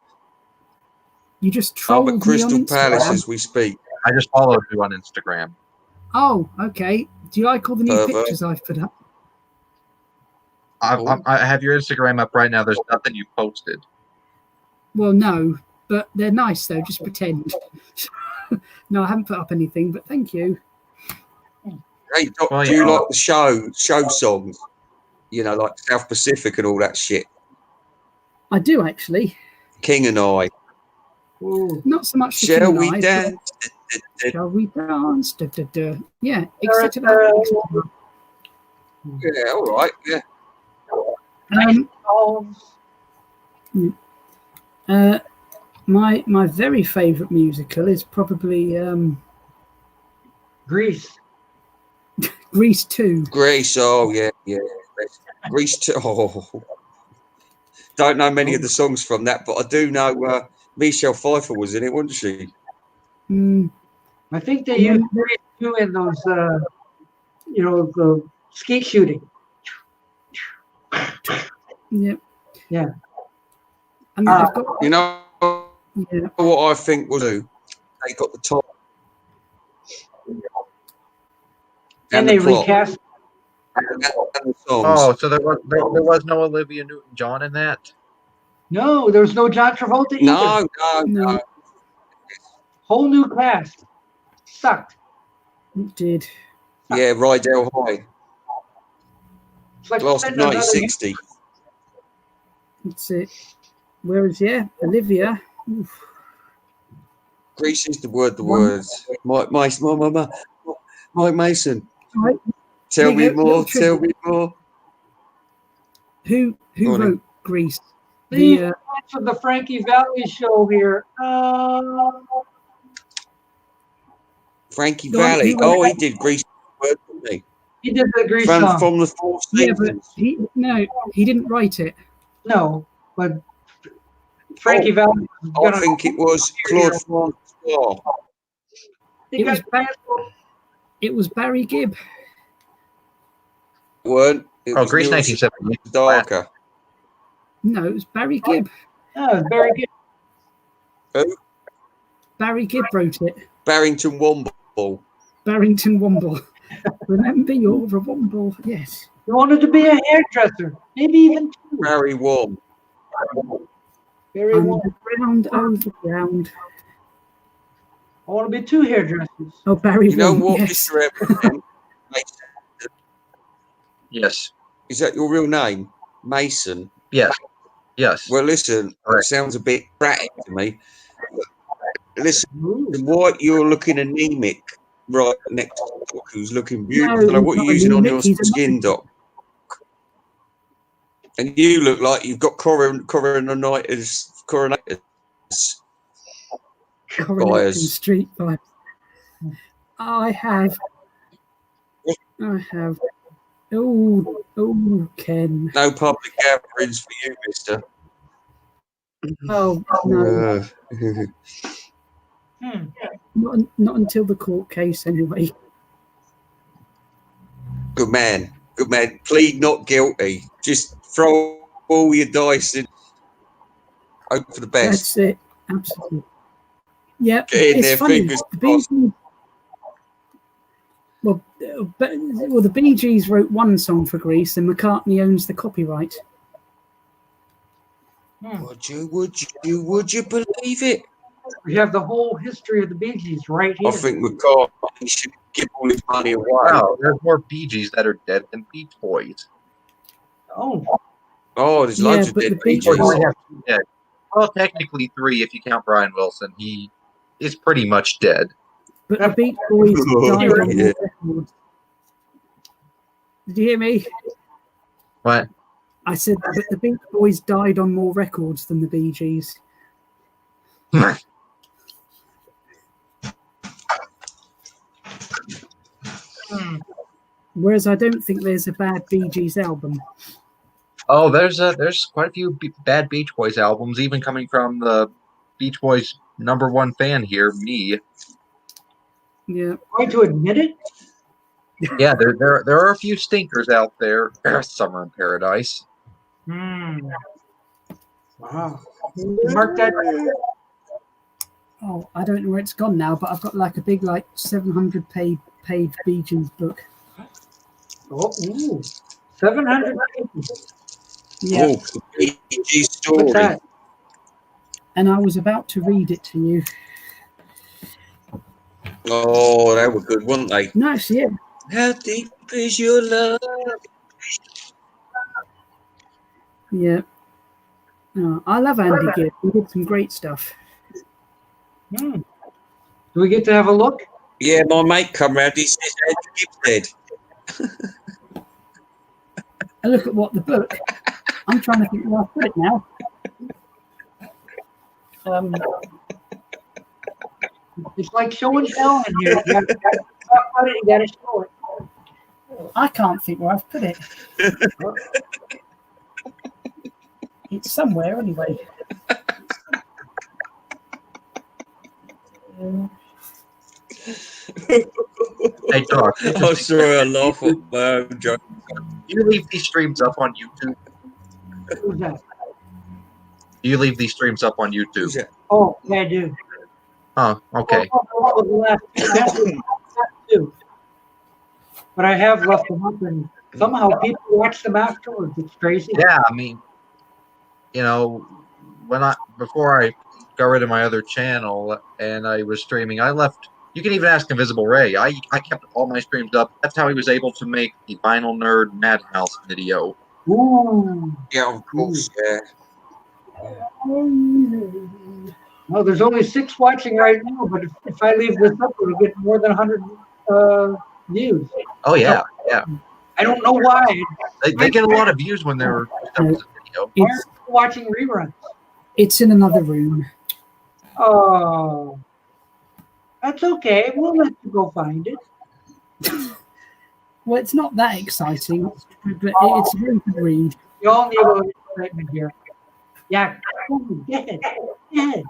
You just I'm trolled at me Crystal on Palace Instagram. as we speak. I just followed you on Instagram. Oh, okay. Do you like all the new Pervert. pictures I've put up? I have your Instagram up right now. There's nothing you posted. Well, no, but they're nice though. Just pretend. No, I haven't put up anything, but thank you. Hey, Doc, Well, do you yeah. like the show songs? You know, like South Pacific and all that shit. I do actually. King and I. Ooh. Not so much. the Shall King and we I, dance? but Shall we dance? Da, da, da. Yeah, etc. Yeah, all right. Yeah. My very favourite musical is probably Grease. Grease 2. Grease. Oh yeah. Grease 2. Oh, don't know many of the songs from that, but I do know Michelle Pfeiffer was in it, wasn't she? I think they used Grease 2 in those, the skeet shooting. Yep. Yeah. And they've got, You know what I think was they got the top and they recast. And the songs. Oh, so there was no Olivia Newton-John in that? No, there was no John Travolta either. No. Whole new cast. Sucked. It did. Yeah, Rydell High. It's like Last of 1960. That's it. Whereas, Olivia. Oof. Grease is the words. Mike Mason. Right. Tell me more. Who wrote Grease? The of the Frankie Valli show here. Frankie Valli. Oh, he did Grease. He did the Grease from, song. from the Four Seasons. But he didn't write it. No, but Frankie Valli. I think it was Claude Francois. It was Barry Gibb. Weren't? Grease 1970. Darker. No, it was Barry Gibb. No, it was Barry Gibb. Who? Barry Gibb wrote it. Barrington Womble. Barrington Womble. Remember you're a Womble. Yes. You wanted to be a hairdresser, maybe even two. Barry Wom. Barry Wom. Overground. I want to be two hairdressers. Oh, Barry You know Wom, what, yes. Mr. Evans? Yes. Is that your real name? Mason? Yes. Yes. Well, listen, it sounds a bit bratty to me. Listen, what you're looking anemic right next to the doc who's looking beautiful. No, What are you using on your skin, Doc? And you look like you've got coronaritis. Coronation Street vibes. I have. Oh, Ken. No public gatherings for you, mister. Oh, no. Not until the court case, anyway. Good man. Good man. Plead not guilty. Just throw all your dice in. Hope for the best. That's it. Absolutely. Yeah. Get in it's there, funny. fingers crossed. The Bee Gees wrote one song for Grease, and McCartney owns the copyright. Would you believe it? We have the whole history of the Bee Gees right here. I think McCartney should give all his money away. Wow, there's more Bee Gees that are dead than Beach Boys. Oh, there's loads of dead Bee Gees. Yeah. Well, technically 3 if you count Brian Wilson. He is pretty much dead. But the Beach Boys died on more records. Did you hear me? What? I said that the Beach Boys died on more records than the Bee Gees. Whereas I don't think there's a bad Bee Gees album. Oh, there's quite a few bad Beach Boys albums, even coming from the Beach Boys #1 fan here, me. Yeah. Going to admit it? Yeah, there are a few stinkers out there. Summer in Paradise. Wow. Mark that. Oh, I don't know where it's gone now, but I've got like a big 700 page Bee Gees book. Oh, ooh. 700 pages. Yeah. Oh, the Bee Gees story. What's that? And I was about to read it to you. Oh, they were good, weren't they? Nice, yeah. How deep is your love? Yeah. Oh, I love Andy Gibb. He did some great stuff. Do we get to have a look? Yeah, my mate come round. He says Andy Gibb's dead. I look at what the book. I'm trying to think where I put it now. It's like show and tell in here. You got to talk about it. You got to show it. I can't think where I've put it. It's somewhere anyway. Hey, Doc. I'm sorry, I laugh at my own joke. Do you leave these streams up on YouTube? Who's that? Do you leave these streams up on YouTube? Who's that? Oh, yeah, I do. Oh, okay. I have two. But I have left them up, and somehow people watch them afterwards. It's crazy. Yeah, I mean, you know, before I got rid of my other channel and I was streaming, I left. You can even ask Invisible Ray. I kept all my streams up. That's how he was able to make the Vinyl Nerd Madhouse video. Ooh. Yeah, of course, yeah. Well, there's only 6 watching right now, but if I leave this up, it'll get more than 100 views. Oh yeah, yeah. I don't know why. They get a lot of views when they're video. Why are people watching reruns? It's in another room. Oh, that's okay. We'll let you go find it. Well, it's not that exciting, but it's a very good read. You all need a little excitement here. Yeah, get it. Get it.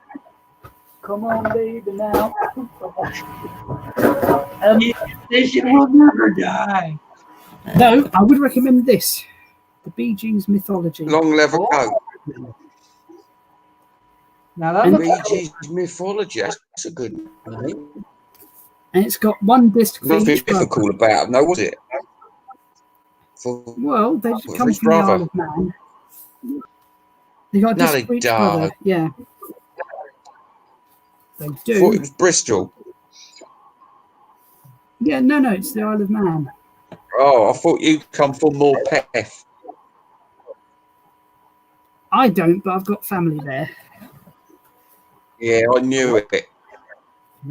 Come on, baby, now. Station will never die. Though, I would recommend this. The Bee Gees Mythology. Long leather coat. Now that's Bee Gees Mythology. That's a good name. And it's got one disc for Nothing each brother. difficult about them, though, was it? Well, they for come each from the brother. Isle of Man. They got a No, disc they for each don't. brother. Yeah. They I thought do. it was Bristol. Yeah, no, it's the Isle of Man. Oh, I thought you'd come from Morpeth. I don't, but I've got family there. Yeah, I knew it.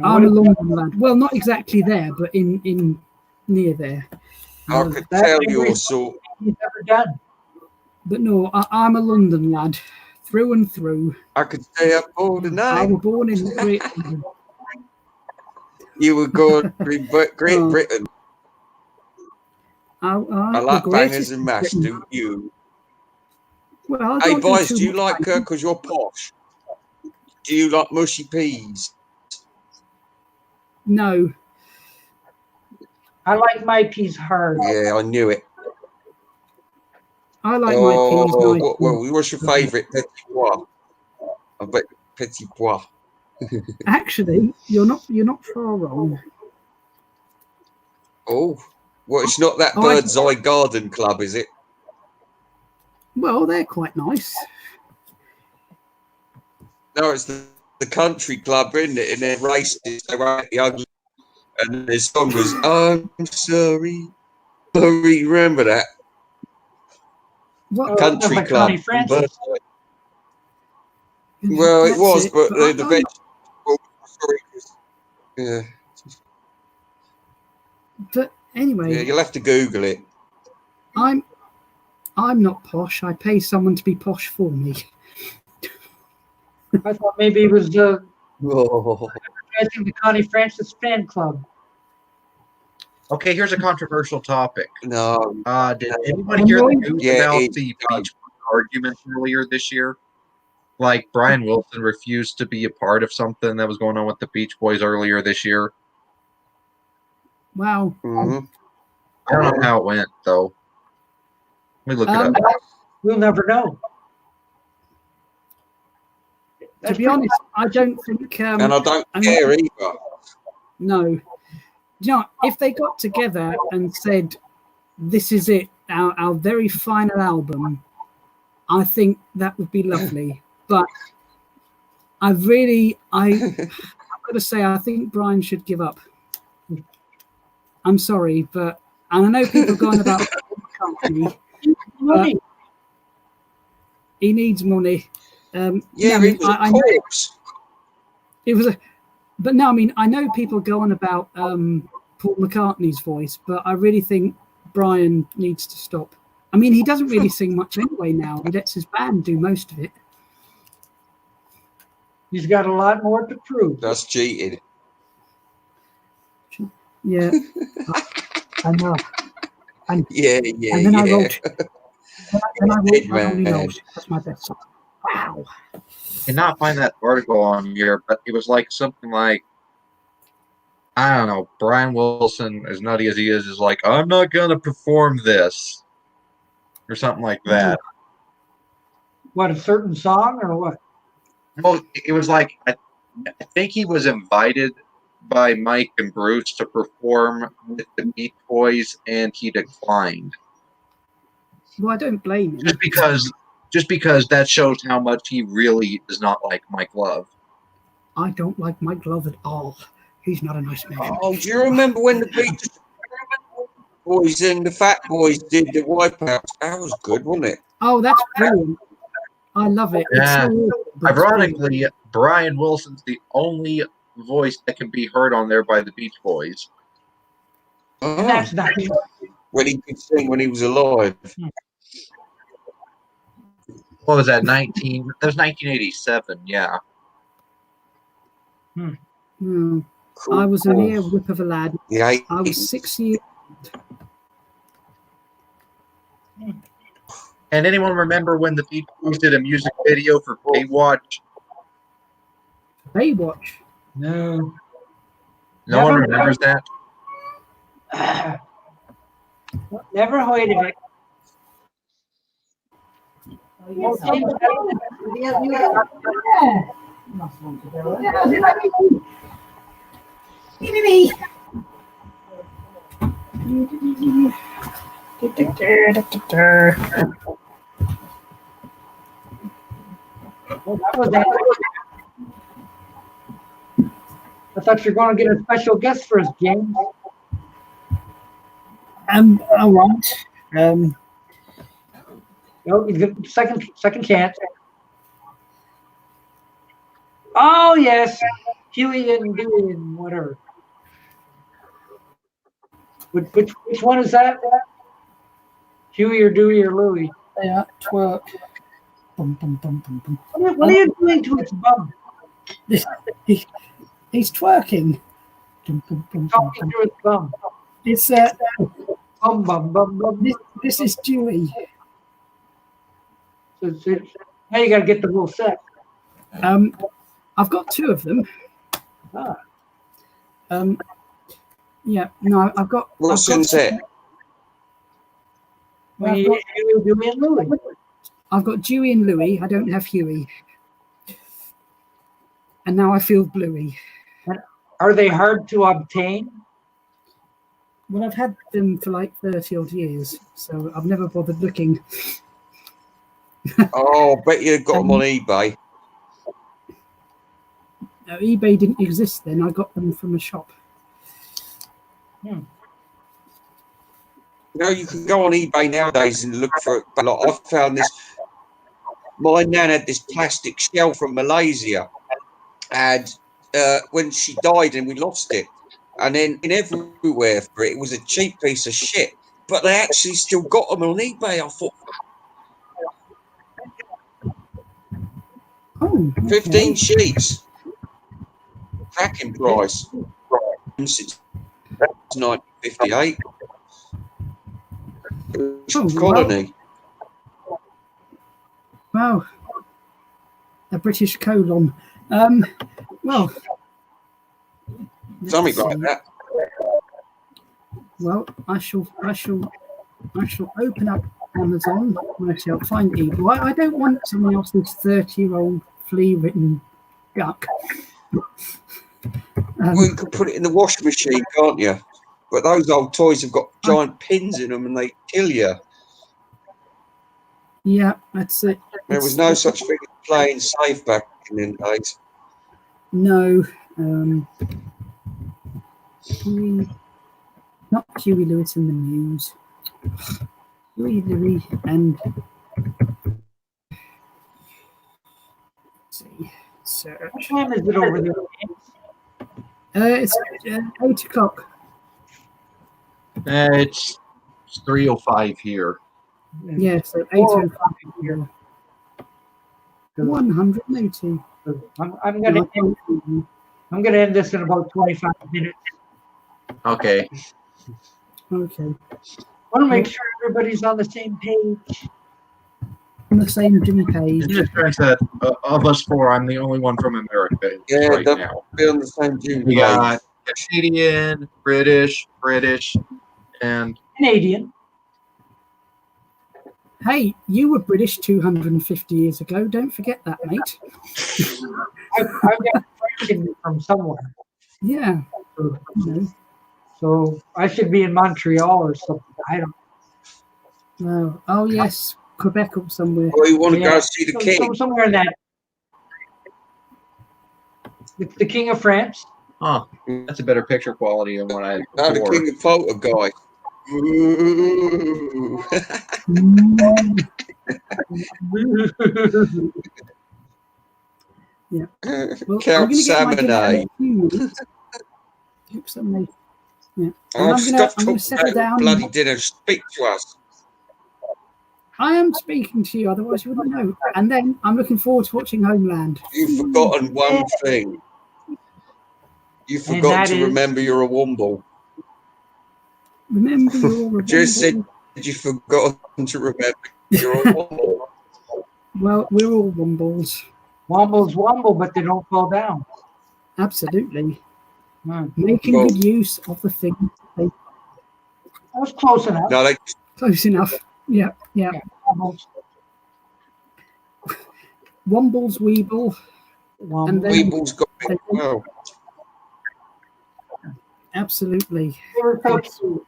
I'm a London lad. Well, not exactly there, but in near there. I could tell your sort. He's never done. But no, I'm a London lad, through and through. I could stay up all the I night. was born in Great London. You were going to Great Oh. Britain. I I the like greatest bangers and in mash, Britain. do you? Well, I Hey, don't boys, too do you much like banging. because you're posh? Do you like mushy peas? No. I like my peas hard. Yeah, I knew it. I like my peas nice. Well, what's your favourite petit pois? I bet petit pois. Actually, you're not far wrong. Oh, well, it's not that I- Bird's Eye Garden Club, is it? Well, they're quite nice. No, it's the country club, isn't it? And they're racist, they write the ugly. And their song was, I'm sorry. Remember that? What? Country like club. Connie Francis. Well, it That's was, it, but I- the I'm veg. not- Sorry. Yeah. But anyway, Yeah, you'll have to Google it. I'm not posh. I pay someone to be posh for me. I thought maybe it was Oh. advertising the Connie Francis fan club. Okay, here's a controversial topic. No. Did anybody hear the news Yeah, about it- the Beach argument earlier this year? Like Brian Wilson refused to be a part of something that was going on with the Beach Boys earlier this year. Wow. Mhm. I don't know how it went though. Let me look it up. We'll never know. To be honest, I don't think. And I don't I mean- care either. No. You know, if they got together and said, "This is it, our very final album," I think that would be lovely. But I've got to say, I think Brian should give up. I'm sorry, but and I know people are going about company. Money. He needs money. Yeah, no, I mean, it was a I know corpse. it was but no, I mean, I know people go on about Paul McCartney's voice, but I really think Brian needs to stop. I mean, he doesn't really sing much anyway now. He lets his band do most of it. He's got a lot more to prove. That's cheating. Yeah, I know. And Yeah, and then I wrote, then I wrote Dead God Only Man. Knows. That's my best song. Wow. Cannot find that article on here, but it was like something like, I don't know, Brian Wilson, as nutty as he is like, I'm not gonna perform this. Or something like that. What, a certain song or what? Well, it was like, I think he was invited by Mike and Bruce to perform with the Beach Boys, and he declined. Well, I don't blame him. Just because that shows how much he really does not like Mike Love. I don't like Mike Love at all. He's not a nice man. Oh, do you remember when the Beach Boys and the Fat Boys did the Wipeouts? That was good, wasn't it? Oh, that's brilliant. I love it. It's Yeah. so awful, but it's brilliant. Ironically, Brian Wilson's the only voice that can be heard on there by the Beach Boys. And that's not when he could sing when he was alive. What was that? That was 1987. Yeah. Cool. I was a mere whip of a lad. Yeah. I was 6 years. And anyone remember when the Beach Boys did a music video for Baywatch? Baywatch? No. No one remembers that? Never heard of it. I thought you were going to get a special guest for us, James. All right. No, you get second chance. Oh yes, Huey and Dewey and whatever. Which one is that? Huey or Dewey or Louie? Yeah, twerk. Bum, bum, bum, bum, bum. What are you doing to its bum? He's twerking. Bum, bum, bum, bum, Talking bum. to its bum. It's Bum bum bum bum. this is Dewey. So now you got to get the whole set. I've got two of them. Ah. Yeah, no, I've got. What's I've in got set? Huey, Dewey, and Louie. I've got Dewey and Louie. I don't have Huey. And now I feel Bluey. Are they hard to obtain? Well, I've had them for like 30 odd years, so I've never bothered looking. Oh, bet you got them on eBay. No, eBay didn't exist then. I got them from a shop. You know, you can go on eBay nowadays and look for it. But like, I found this. My nan had this plastic shell from Malaysia, and when she died, and we lost it, and then in everywhere for it, it was a cheap piece of shit. But they actually still got them on eBay. I thought, Oh, okay. 15 sheets, cracking price. Since 1958. Colony. Wow. A British colon. Well. Something like that. Well, I shall open up Amazon when I shall find eBay. I don't want someone else's 30-year-old flea-ridden duck. Well, you could put it in the washing machine, can't you? But those old toys have got giant pins in them and they kill you. Yeah, that's it. There was no such thing as playing safe back in the days. No. Not Huey Lewis and the News. Huey Louie and let's see. Search. What time is it over there? It's 8 o'clock. It's 3:05 here. Yeah, so 8:05 here. 180. I'm gonna end this in about 25 minutes. Okay. Okay. want to make sure everybody's on the same page. On the same Jimmy page. In the sense that of us four, I'm the only one from America right now. Be on the same June We page. got Canadian, British, and Canadian. Hey, you were British 250 years ago. Don't forget that, mate. I've got French in me from somewhere. Yeah. You know. So I should be in Montreal or something. I don't know. Oh, yes. Quebec or somewhere. Oh, you want to go see the king? Somewhere in that. The King of France. Huh. That's a better picture quality than what I had before. The King of Photo guy. Yeah. Well, Count Salmonade. Yeah. Oh, stop I'm gonna settle down. Bloody dinner. Speak to us. I am speaking to you, otherwise you wouldn't know. And then I'm looking forward to watching Homeland. You've forgotten one thing. You've forgotten to remember you're a Womble. Remember you're a Just said you've forgotten to remember you're a Womble. Well, we're all Wombles. Wombles womble, but they don't fall down. Absolutely. Making good use of the thing. That was close enough. No, Close enough. Yeah. Wombles, Weeble. And then Weeble's got it well. Absolutely. They were so cute.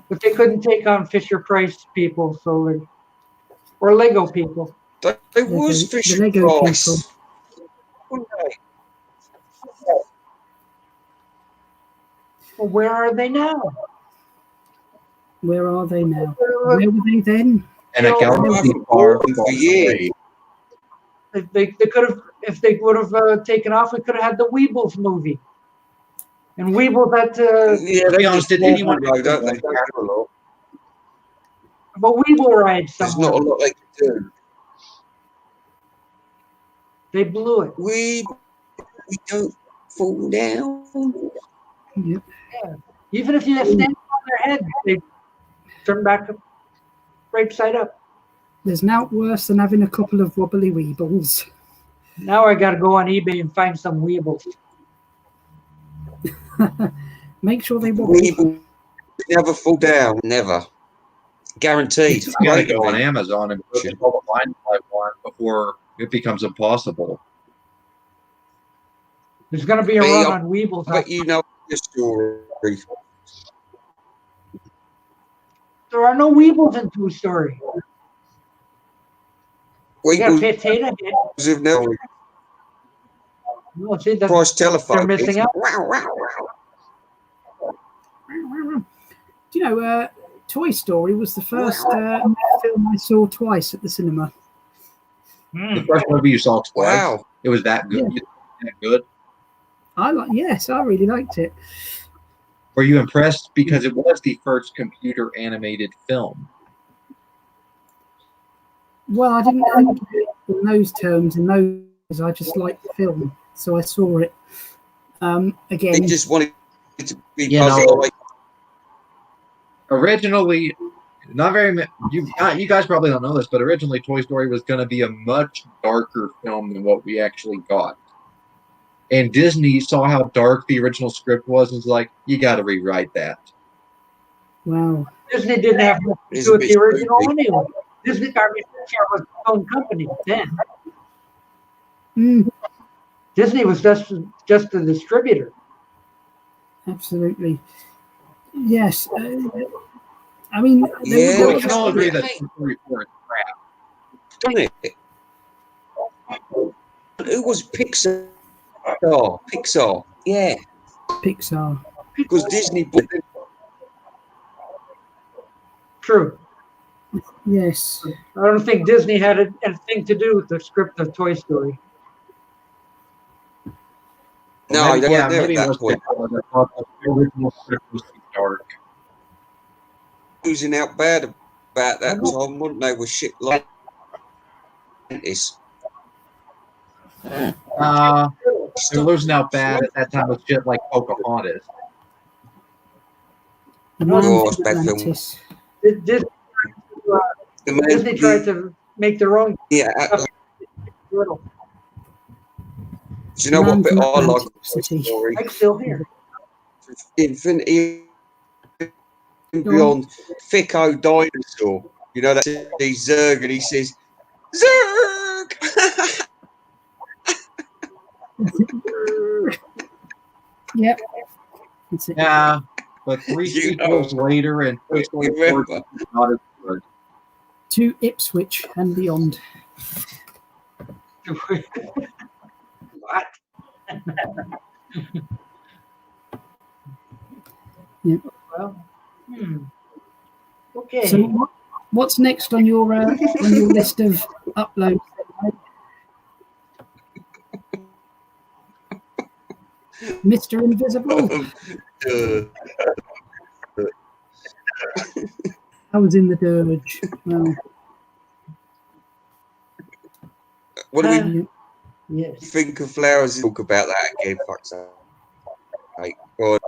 But they couldn't take on Fisher Price people, or Lego people. They was Fisher Lego Price. Well, where are they now? Where are they now? Where were they then? And a galaxy far away. They could have, if they would have taken off, we could have had the Weebles movie. And Weeble that. Yeah, to be honest, did anyone know, don't they? But Weeble ride somewhere. There's not a lot they can do. They blew it. We don't fall down. Yep. Yeah. Even if you stand on their head, they turn back right side up. There's naught worse than having a couple of wobbly Weebles. Now I got to go on eBay and find some Weebles. Make sure they wobble. Weeble never fall down. Never. Guaranteed. You got to go on Amazon and put all the lines I want before it becomes impossible. There's going to be a run on Weebles. But you know the story. There are no Weebles in Toy Story. We got potato head. No, see, Price telephone. They're missing out. Do you know, Toy Story was the first film I saw twice at the cinema. The first movie you saw twice. Wow. It was that good. Yeah. That good. Yes, I really liked it. Were you impressed because it was the first computer animated film? Well, I didn't think of it in those terms. In those, I just liked the film, so I saw it again. He just wanted it to be puzzle. Originally, not very many. You guys probably don't know this, but originally Toy Story was going to be a much darker film than what we actually got. And Disney saw how dark the original script was and was like, you got to rewrite that. Wow. Disney didn't have much to do with the original anyway. Disney was its own company then. Disney was just a distributor. Absolutely. Yes. I mean, yeah, we can all agree that Toy Story is crap. Done it. Who was Pixar? Pixar. Yeah. Pixar. Because Disney bought them. True. Yes. I don't think Disney had anything to do with the script of Toy Story. No, maybe, they weren't there at maybe that it was point. because I thought the original script was too dark. Losing out bad about that time, wouldn't they? With shit like this. They're losing out bad at that time with shit like Pocahontas. Man Oh, from bad film. Atlantis. Disney The man- Disney tried to make their own. Yeah. Little. Do you know what Man bit from I like? Atlantic of Toy City. Story? I'm still here. Infinity and Beyond. Thicko Dinosaur. You know that he's Zurg and he says Zurg. Yep. That's it. Yeah, but three You sequels later and Toy Story 4 remember. is not as good. To Ipswich and beyond. What? Yep. Well, okay. So what's next on your list of uploads? Mr. Invisible. I was in the dirge. Well, What do we Yes. think of Flowers? Talk about that again. Fuck's sake. God.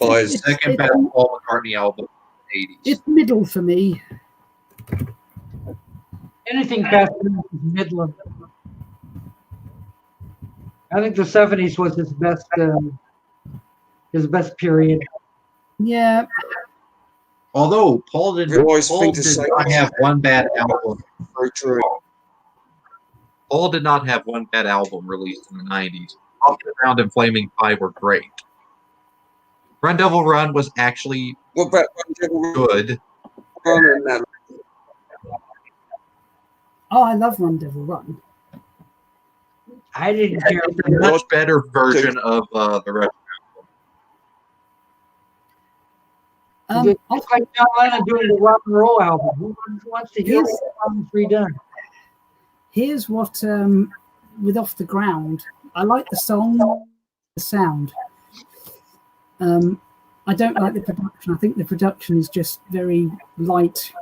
By his second best Paul McCartney album in the 80s. It's middle for me. Anything past Midland. I think the 70s was his best period. Yeah. Although Paul did Always Paul think the did same. not have one bad album. Very true. Paul did not have one bad album released in the 90s. Off the Ground and Flaming Pie were great. Run Devil Run was actually What about Run Devil good. Run and that? Oh, I love Run Devil Run. I didn't hear It's a much better version of the rest. It's like John Lennon doing the rock and roll album. Who wants to hear the album redone? Here's what with Off the Ground. I like the song, the sound. I don't like the production. I think the production is just very light.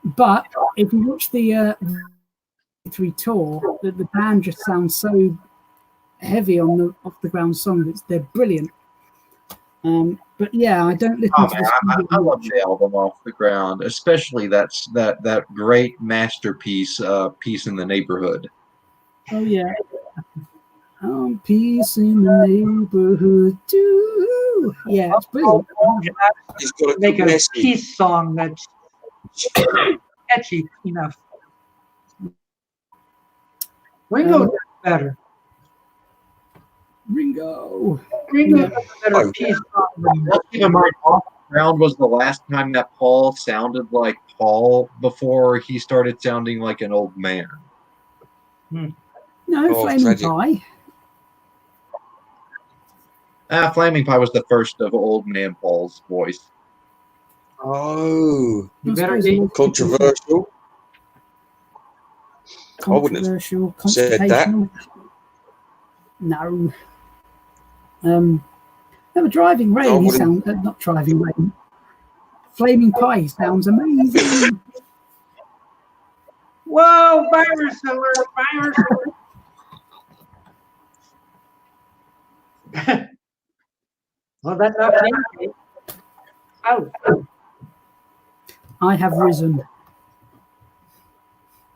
But if you watch the 3 tour, the band just sounds so heavy on the Off the Ground song. They're brilliant. But yeah, I don't listen to this. I love the album Off the Ground, especially that great masterpiece, Peace in the Neighborhood. Oh yeah. Peace in the neighborhood too. Yeah, it's brilliant. He's got to Make a messy. peace song that's catchy enough. Ringo does better. Ringo. Ringo does a better peace song than Let's keep in mind, Off the Ground was the last time that Paul sounded like Paul before he started sounding like an old man. No, Oh, Flaming tragic. Pie. Flaming Pie was the first of old man Paul's voice. Oh, You better suppose be most controversial. I wouldn't have Controversial, said that. constipational. No. No, Driving I Rain, he wouldn't- sounds not Driving Rain. Flaming Pie sounds amazing. Whoa, virus alert, virus alert. Well, that's not me. Oh, I have risen.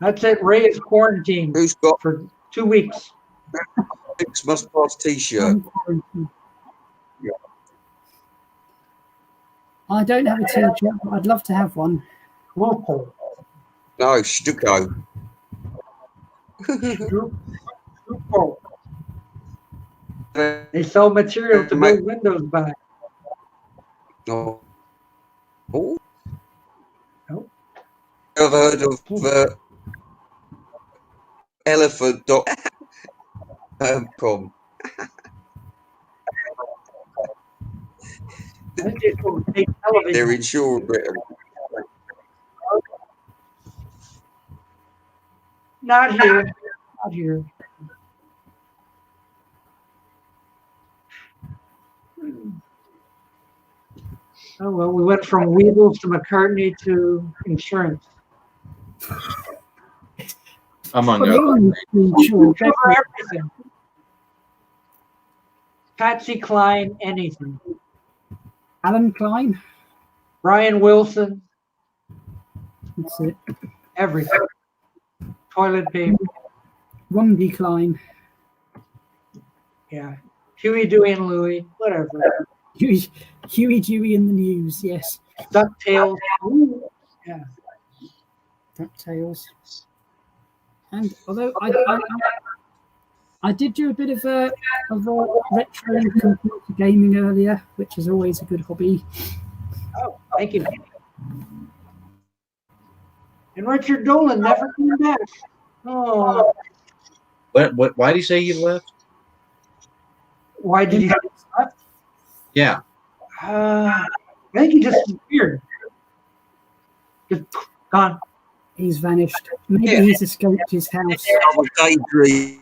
that's it. Ray is quarantined Who's got for 2 weeks. 6 must pass T-shirt? I'm quarantined. I don't have a t-shirt, but I'd love to have one. Loophole. No, Stucco. Loophole. They sell material to build windows by. No. Oh. Nope. I've heard of elephant.com. That's just what we take television. They're insured Britain. Not here. Not here. Oh, well, we went from Weevils to McCartney to insurance. Among Well, others. the only sure, Cover everything. Patsy Cline, anything. Alan Klein. Brian Wilson, That's it. everything. Toilet paper. Ron Decline. Yeah. Huey, Dewey, and Louie. Whatever. Huey, Dewey, and the News. Yes. DuckTales. Yeah. DuckTales. And although I did do a bit of a retro computer gaming earlier, which is always a good hobby. Oh, thank you. And Richard Dolin never came back. Oh. What? Why did he say he left? Why did he left? Yeah. I think he just disappeared. Just gone. He's vanished. Maybe he's escaped his house. I was daydreaming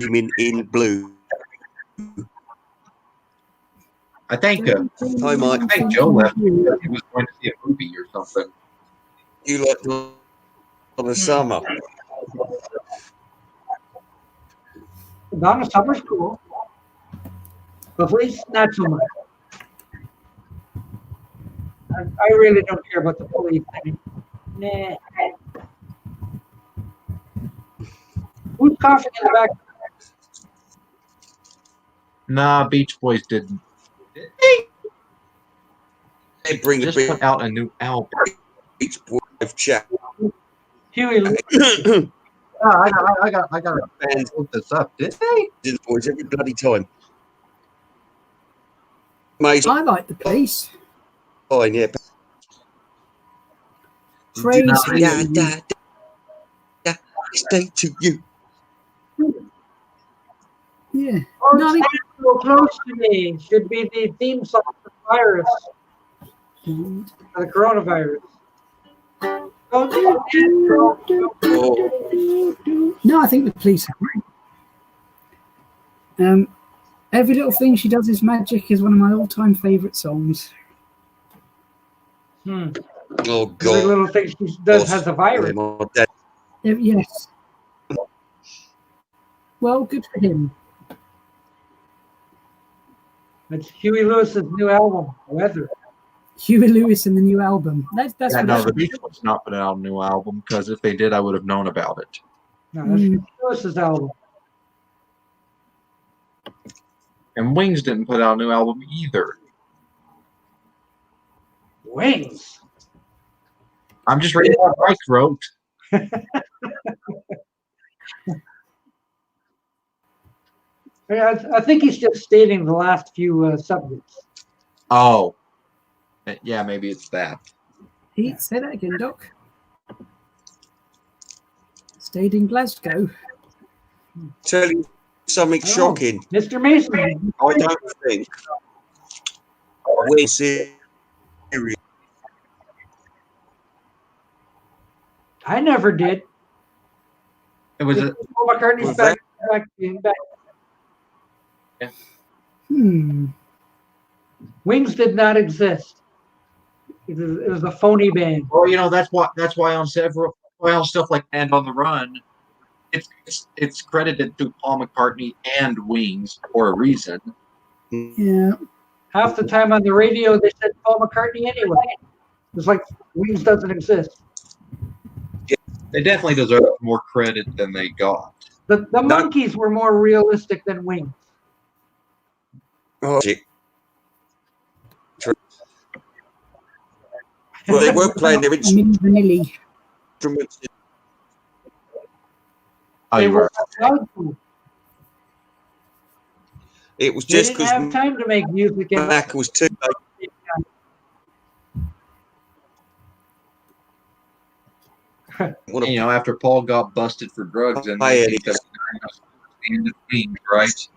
him in blue. I think Hi, Mike. I think Joe left because he was going to see a movie or something. You like Donna Summer? Donna Summer's cool. But police, not so much. I really don't care about the police. I mean, nah. Who's coughing in the back? Nah, Beach Boys didn't. They bring Just the put out a new album. Beach Boys chat. Huey. I got to look this up. Did they? Boys every bloody time. Mate, I like the police. fine, yeah. Praise Da, Huey. da, da, stay to you. Yeah. Oh, No, I it's so close to me. Should be the theme song for the virus, think- for the coronavirus. Don't do Oh, No, I think the police are great. Every Little Thing She Does Is Magic is one of my all-time favourite songs. oh Every God. little thing she does has a virus. Yeah, my dad. Yes. Well, good for him. It's Huey Lewis's new album, Weather. Huey Lewis and the new album. That's Yeah, what no, I the Beach Boys not put out a new album because if they did, I would have known about it. No, that's Huey Lewis's album. And Wings didn't put out a new album either. Wings. I'm just reading what Mike wrote. I think he's just stating the last few subjects. Oh. Yeah, maybe it's that. Say that again, Doc. Stayed in Glasgow. Tell you something shocking. Mr. Mason. I don't think we're serious. I never did. It was a Paul McCartney's Was back. Wings did not exist. It was a phony band. well, you know, that's why on several stuff like "And on the Run," it's credited to Paul McCartney and Wings for a reason. Yeah. Half the time on the radio, they said Paul McCartney anyway. It's like Wings doesn't exist. They definitely deserve more credit than they got. The Monkees were more realistic than Wings. Oh, shit. Well, they were playing their Milli Vanilli. instruments. Oh, They you were were. allowed to. It was They just didn't have because time to make music. And Mac was too late. What You know, after Paul got busted for drugs in Hi, Eddie. 1979, Wings, right?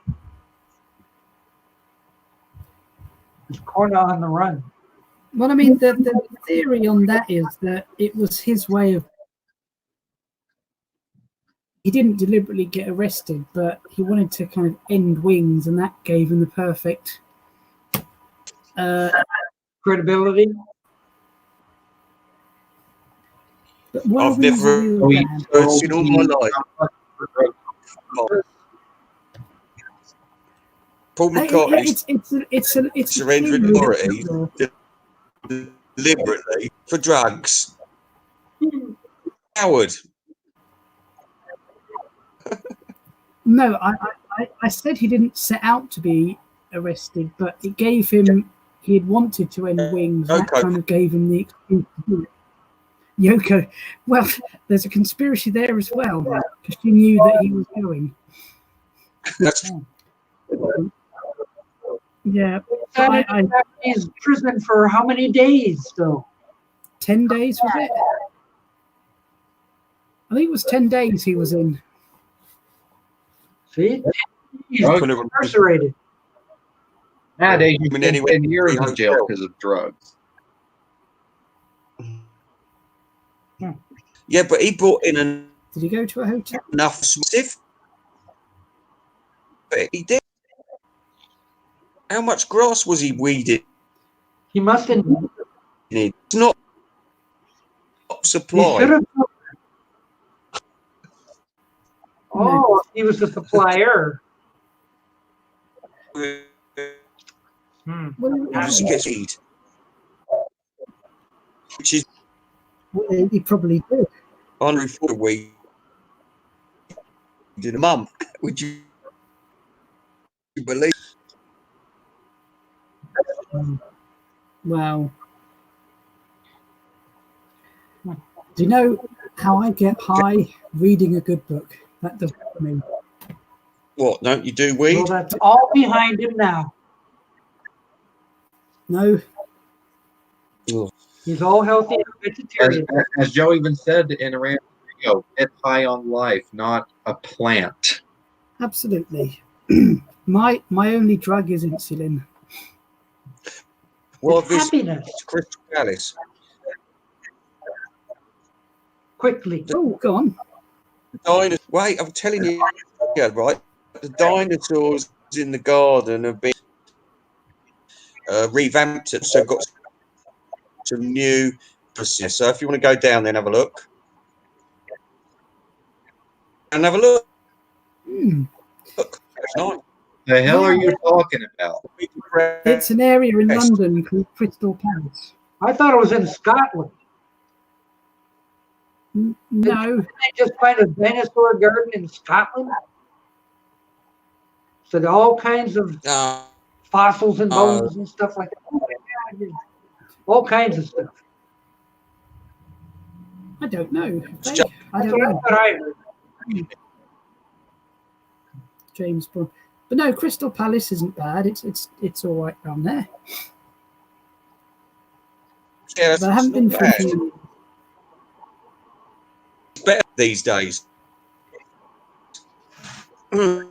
Corner on the Run. Well, I mean, the theory on that is that it was his way of. He didn't deliberately get arrested, but he wanted to kind of end Wings, and that gave him the perfect credibility. But why I've Wings never a real band? heard in all my life. Paul McCartney It's a surrendered theory authority. that deliberately for drugs. Howard. No, I said he didn't set out to be arrested, but it gave him, he had wanted to end Wings. That Yoko. kind of gave him the excuse to do it. Yoko, well, there's a conspiracy there as well, because she knew that he was going. That's Yeah, but He's in prison for how many days, though? 10 days, was it? I think it was 10 days he was in. See? He's Oh, incarcerated. Nowadays, you I mean, spend anyway, 10 years in jail because of drugs. yeah, but he brought in Did he go to a hotel? enough stiff. But he did. How much grass was he weeding? He must have. It's not He supply. should have. Oh, he was the supplier. Well, Just get seed. Which is he probably did. on for a week in a month. Would you believe? Wow. Do you know how I get high? Reading a good book. That does it for me. What? Don't you do weed? Well, that's all behind him now. No, Oh. He's all healthy and vegetarian. As Joe even said in a random video, get high on life, not a plant. absolutely. My only drug is insulin. Well, It's this happiness. Crystal Palace. Quickly. Oh, go on. Wait, I'm telling you, yeah, right. The dinosaurs in the garden have been revamped, so got some new process. So if you want to go down there and have a look, Look, it's nice. The hell are you talking about? It's an area in London called Crystal Palace. I thought it was in Scotland. No, Didn't they just find a dinosaur garden in Scotland? So all kinds of fossils and bones and stuff like that. All kinds of stuff. I don't know. That's what I heard. James Bond. But no, Crystal Palace isn't bad. It's all right down there. Yeah, but I haven't been bad. thinking. It's better these days. Well,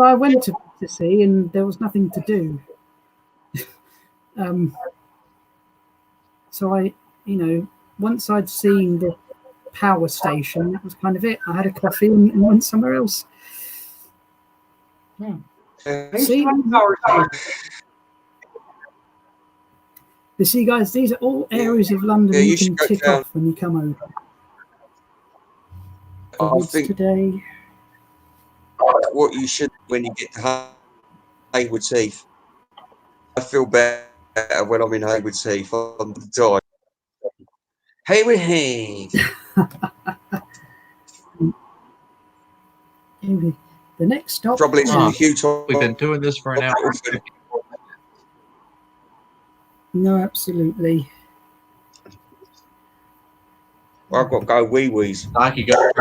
I went to see, and there was nothing to do. So I, once I'd seen the power station, that was kind of it. I had a coffee and went somewhere else. See, you see, guys, these are all areas of London you can tick off when you come over. I think today. What you should when you get to Haywood Heath. I feel better when I'm in Haywood Heath on the time. Haywood Heath. The next stop. Probably a huge. We've been doing this for an hour. No, absolutely. I've got to go wee-wees. Like you go.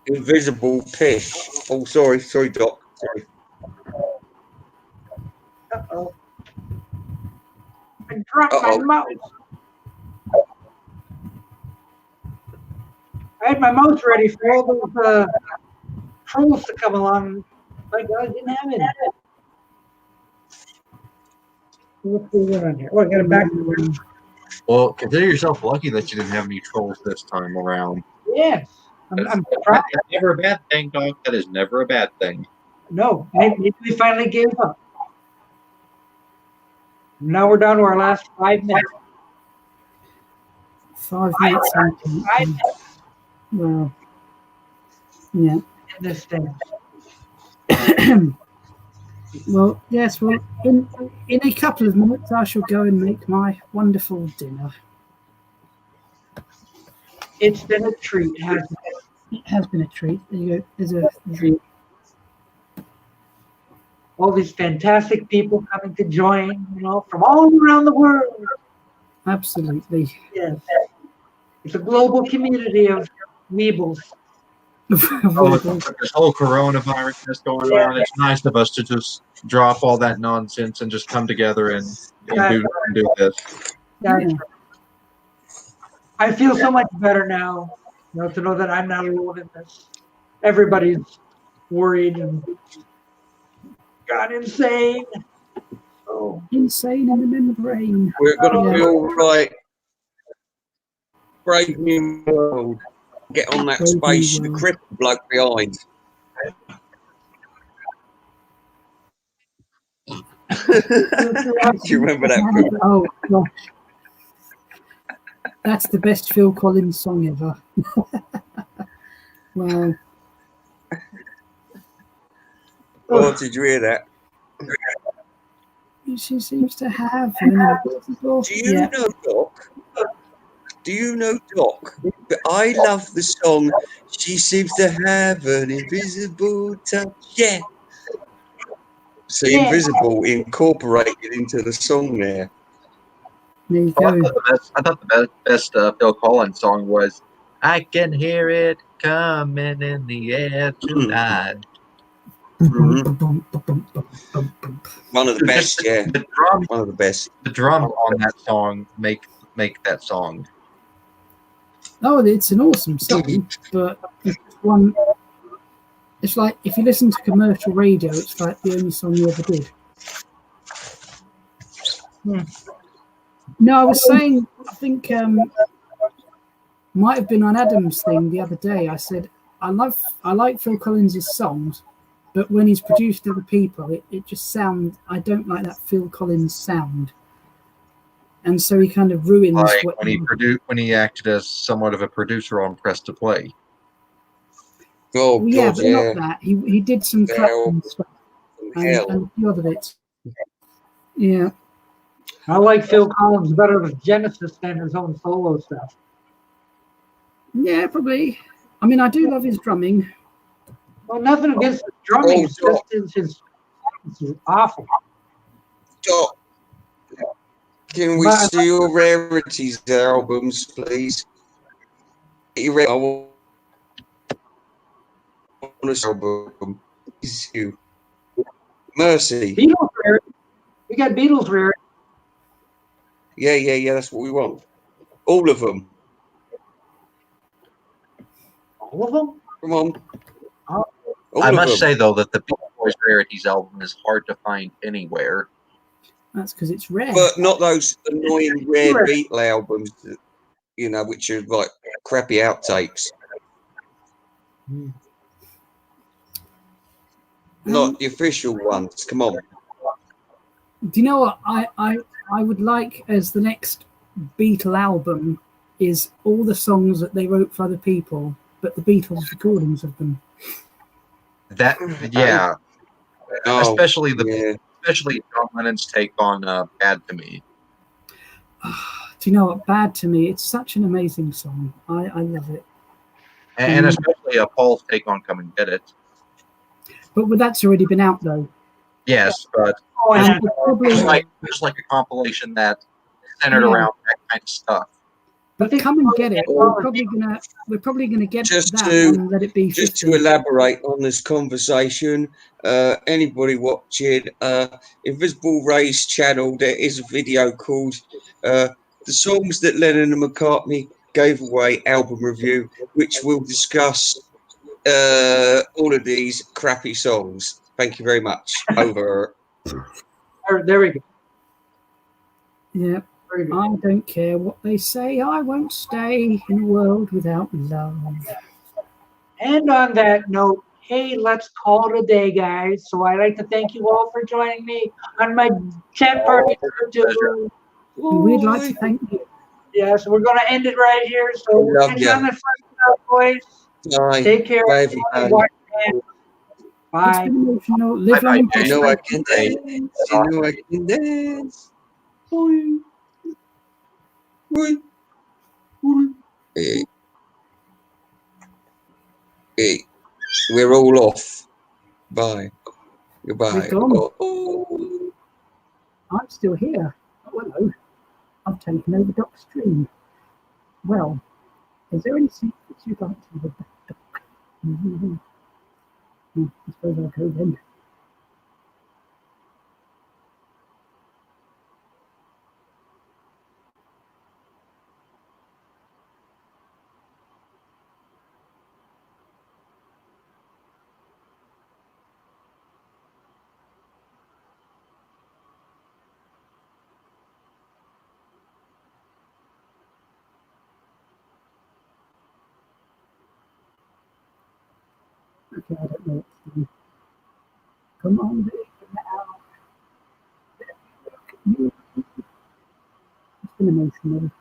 Invisible pish. Oh, sorry, Doc. Sorry. Uh-oh. I dropped my mouse. I had my mouse ready for all those trolls to come along. My God, I didn't have it. What's going on here? Oh, I got it back. Well, consider yourself lucky that you didn't have any trolls this time around. Yes. I'm surprised. That's never a bad thing, Doc. That is never a bad thing. No, maybe we finally gave up. Now we're down to our last 5 minutes. 5 minutes. 5 minutes. Well, yeah. In this thing. Well, yes. Well, in a couple of minutes, I shall go and make my wonderful dinner. It's been a treat, hasn't it? It has been a treat. There you go. There's a All these fantastic people coming to join, from all around the world. absolutely. Yes. It's a global community of weebles. Oh, with this whole coronavirus that's going around, it's nice of us to just drop all that nonsense and just come together and do this. That's right. I feel so much better now, to know that I'm not alone in this. Everybody's worried and gone insane. Oh. Insane in the membrane. We're going to feel right. Brave new world. Get on that space. The cripple bloke behind. Do you remember that film? Oh gosh, that's the best Phil Collins song ever. Wow. Oh, did you hear that? She seems to have. Do you know, Doc? Do you know, Doc? But I love the song. She seems to have an invisible touch. Yeah. So invisible incorporated into the song there. There you go. I thought the best Phil Collins song was "I Can Hear It Coming in the Air Tonight." One of the best, yeah. The drum, one of the best. The drum on that song make that song. Oh, it's an awesome song, but it's one. It's like if you listen to commercial radio, it's like the only song you ever did. No, I was saying, I think might have been on Adam's thing the other day. I said I like Phil Collins' songs, but when he's produced other people, it just sounds. I don't like that Phil Collins sound, and so he kind of ruins like what when he acted as somewhat of a producer on Press to Play. Oh, yeah, God, but not that. He did some clapping stuff and a few other bits. Yeah. I like Phil Collins better with Genesis than his own solo stuff. Yeah, probably. I mean, I do love his drumming. Well, nothing against his drumming. It's just his is awful. Doc, can we see your Rarities albums, please? I want an album. Is you. Mercy. Beatles rarity. We got Beatles rarity. Yeah. That's what we want. All of them. All of them? Come on. I must say though that the Beach Boys Rarities album is hard to find anywhere. That's because it's rare. But not those annoying rare Beatle albums, which are like crappy outtakes. Not the official ones. Come on. Do you know what I would like as the next Beatle album is all the songs that they wrote for other people, but the Beatles recordings of them. That especially John Lennon's take on "Bad to Me." Do you know what? "Bad to Me"? It's such an amazing song. I love it. And especially Paul's take on "Come and Get It." But that's already been out though. Yes, but it's like a compilation that centered around that kind of stuff. But "Come and Get It," we're probably gonna get that and let it be. Just to elaborate on this conversation, anybody watching Invisible Ray's channel, there is a video called "The Songs That Lennon and McCartney Gave Away" album review, which will discuss all of these crappy songs. Thank you very much. Over. There we go. Yeah. I don't care what they say. I won't stay in a world without love. And on that note, hey, let's call it a day, guys. So I'd like to thank you all for joining me on my chat party. We'd like to thank you. Yeah, so we're going to end it right here. So love catch you on the front, boys. Bye. Take care. Bye, everybody. Bye. It's been emotional. Live long and You know I prosper. can dance. You know I can dance. Oi, oi, oi. Hey, hey, we're all off. Bye. Goodbye. We're gone. Oh. I'm still here. Oh, hello. I've taken over Doc's stream. Well, is there any secrets you'd like to know about Doc? I suppose I'll go then. Okay, I don't know what to do. Come on, baby, now. It's been emotional.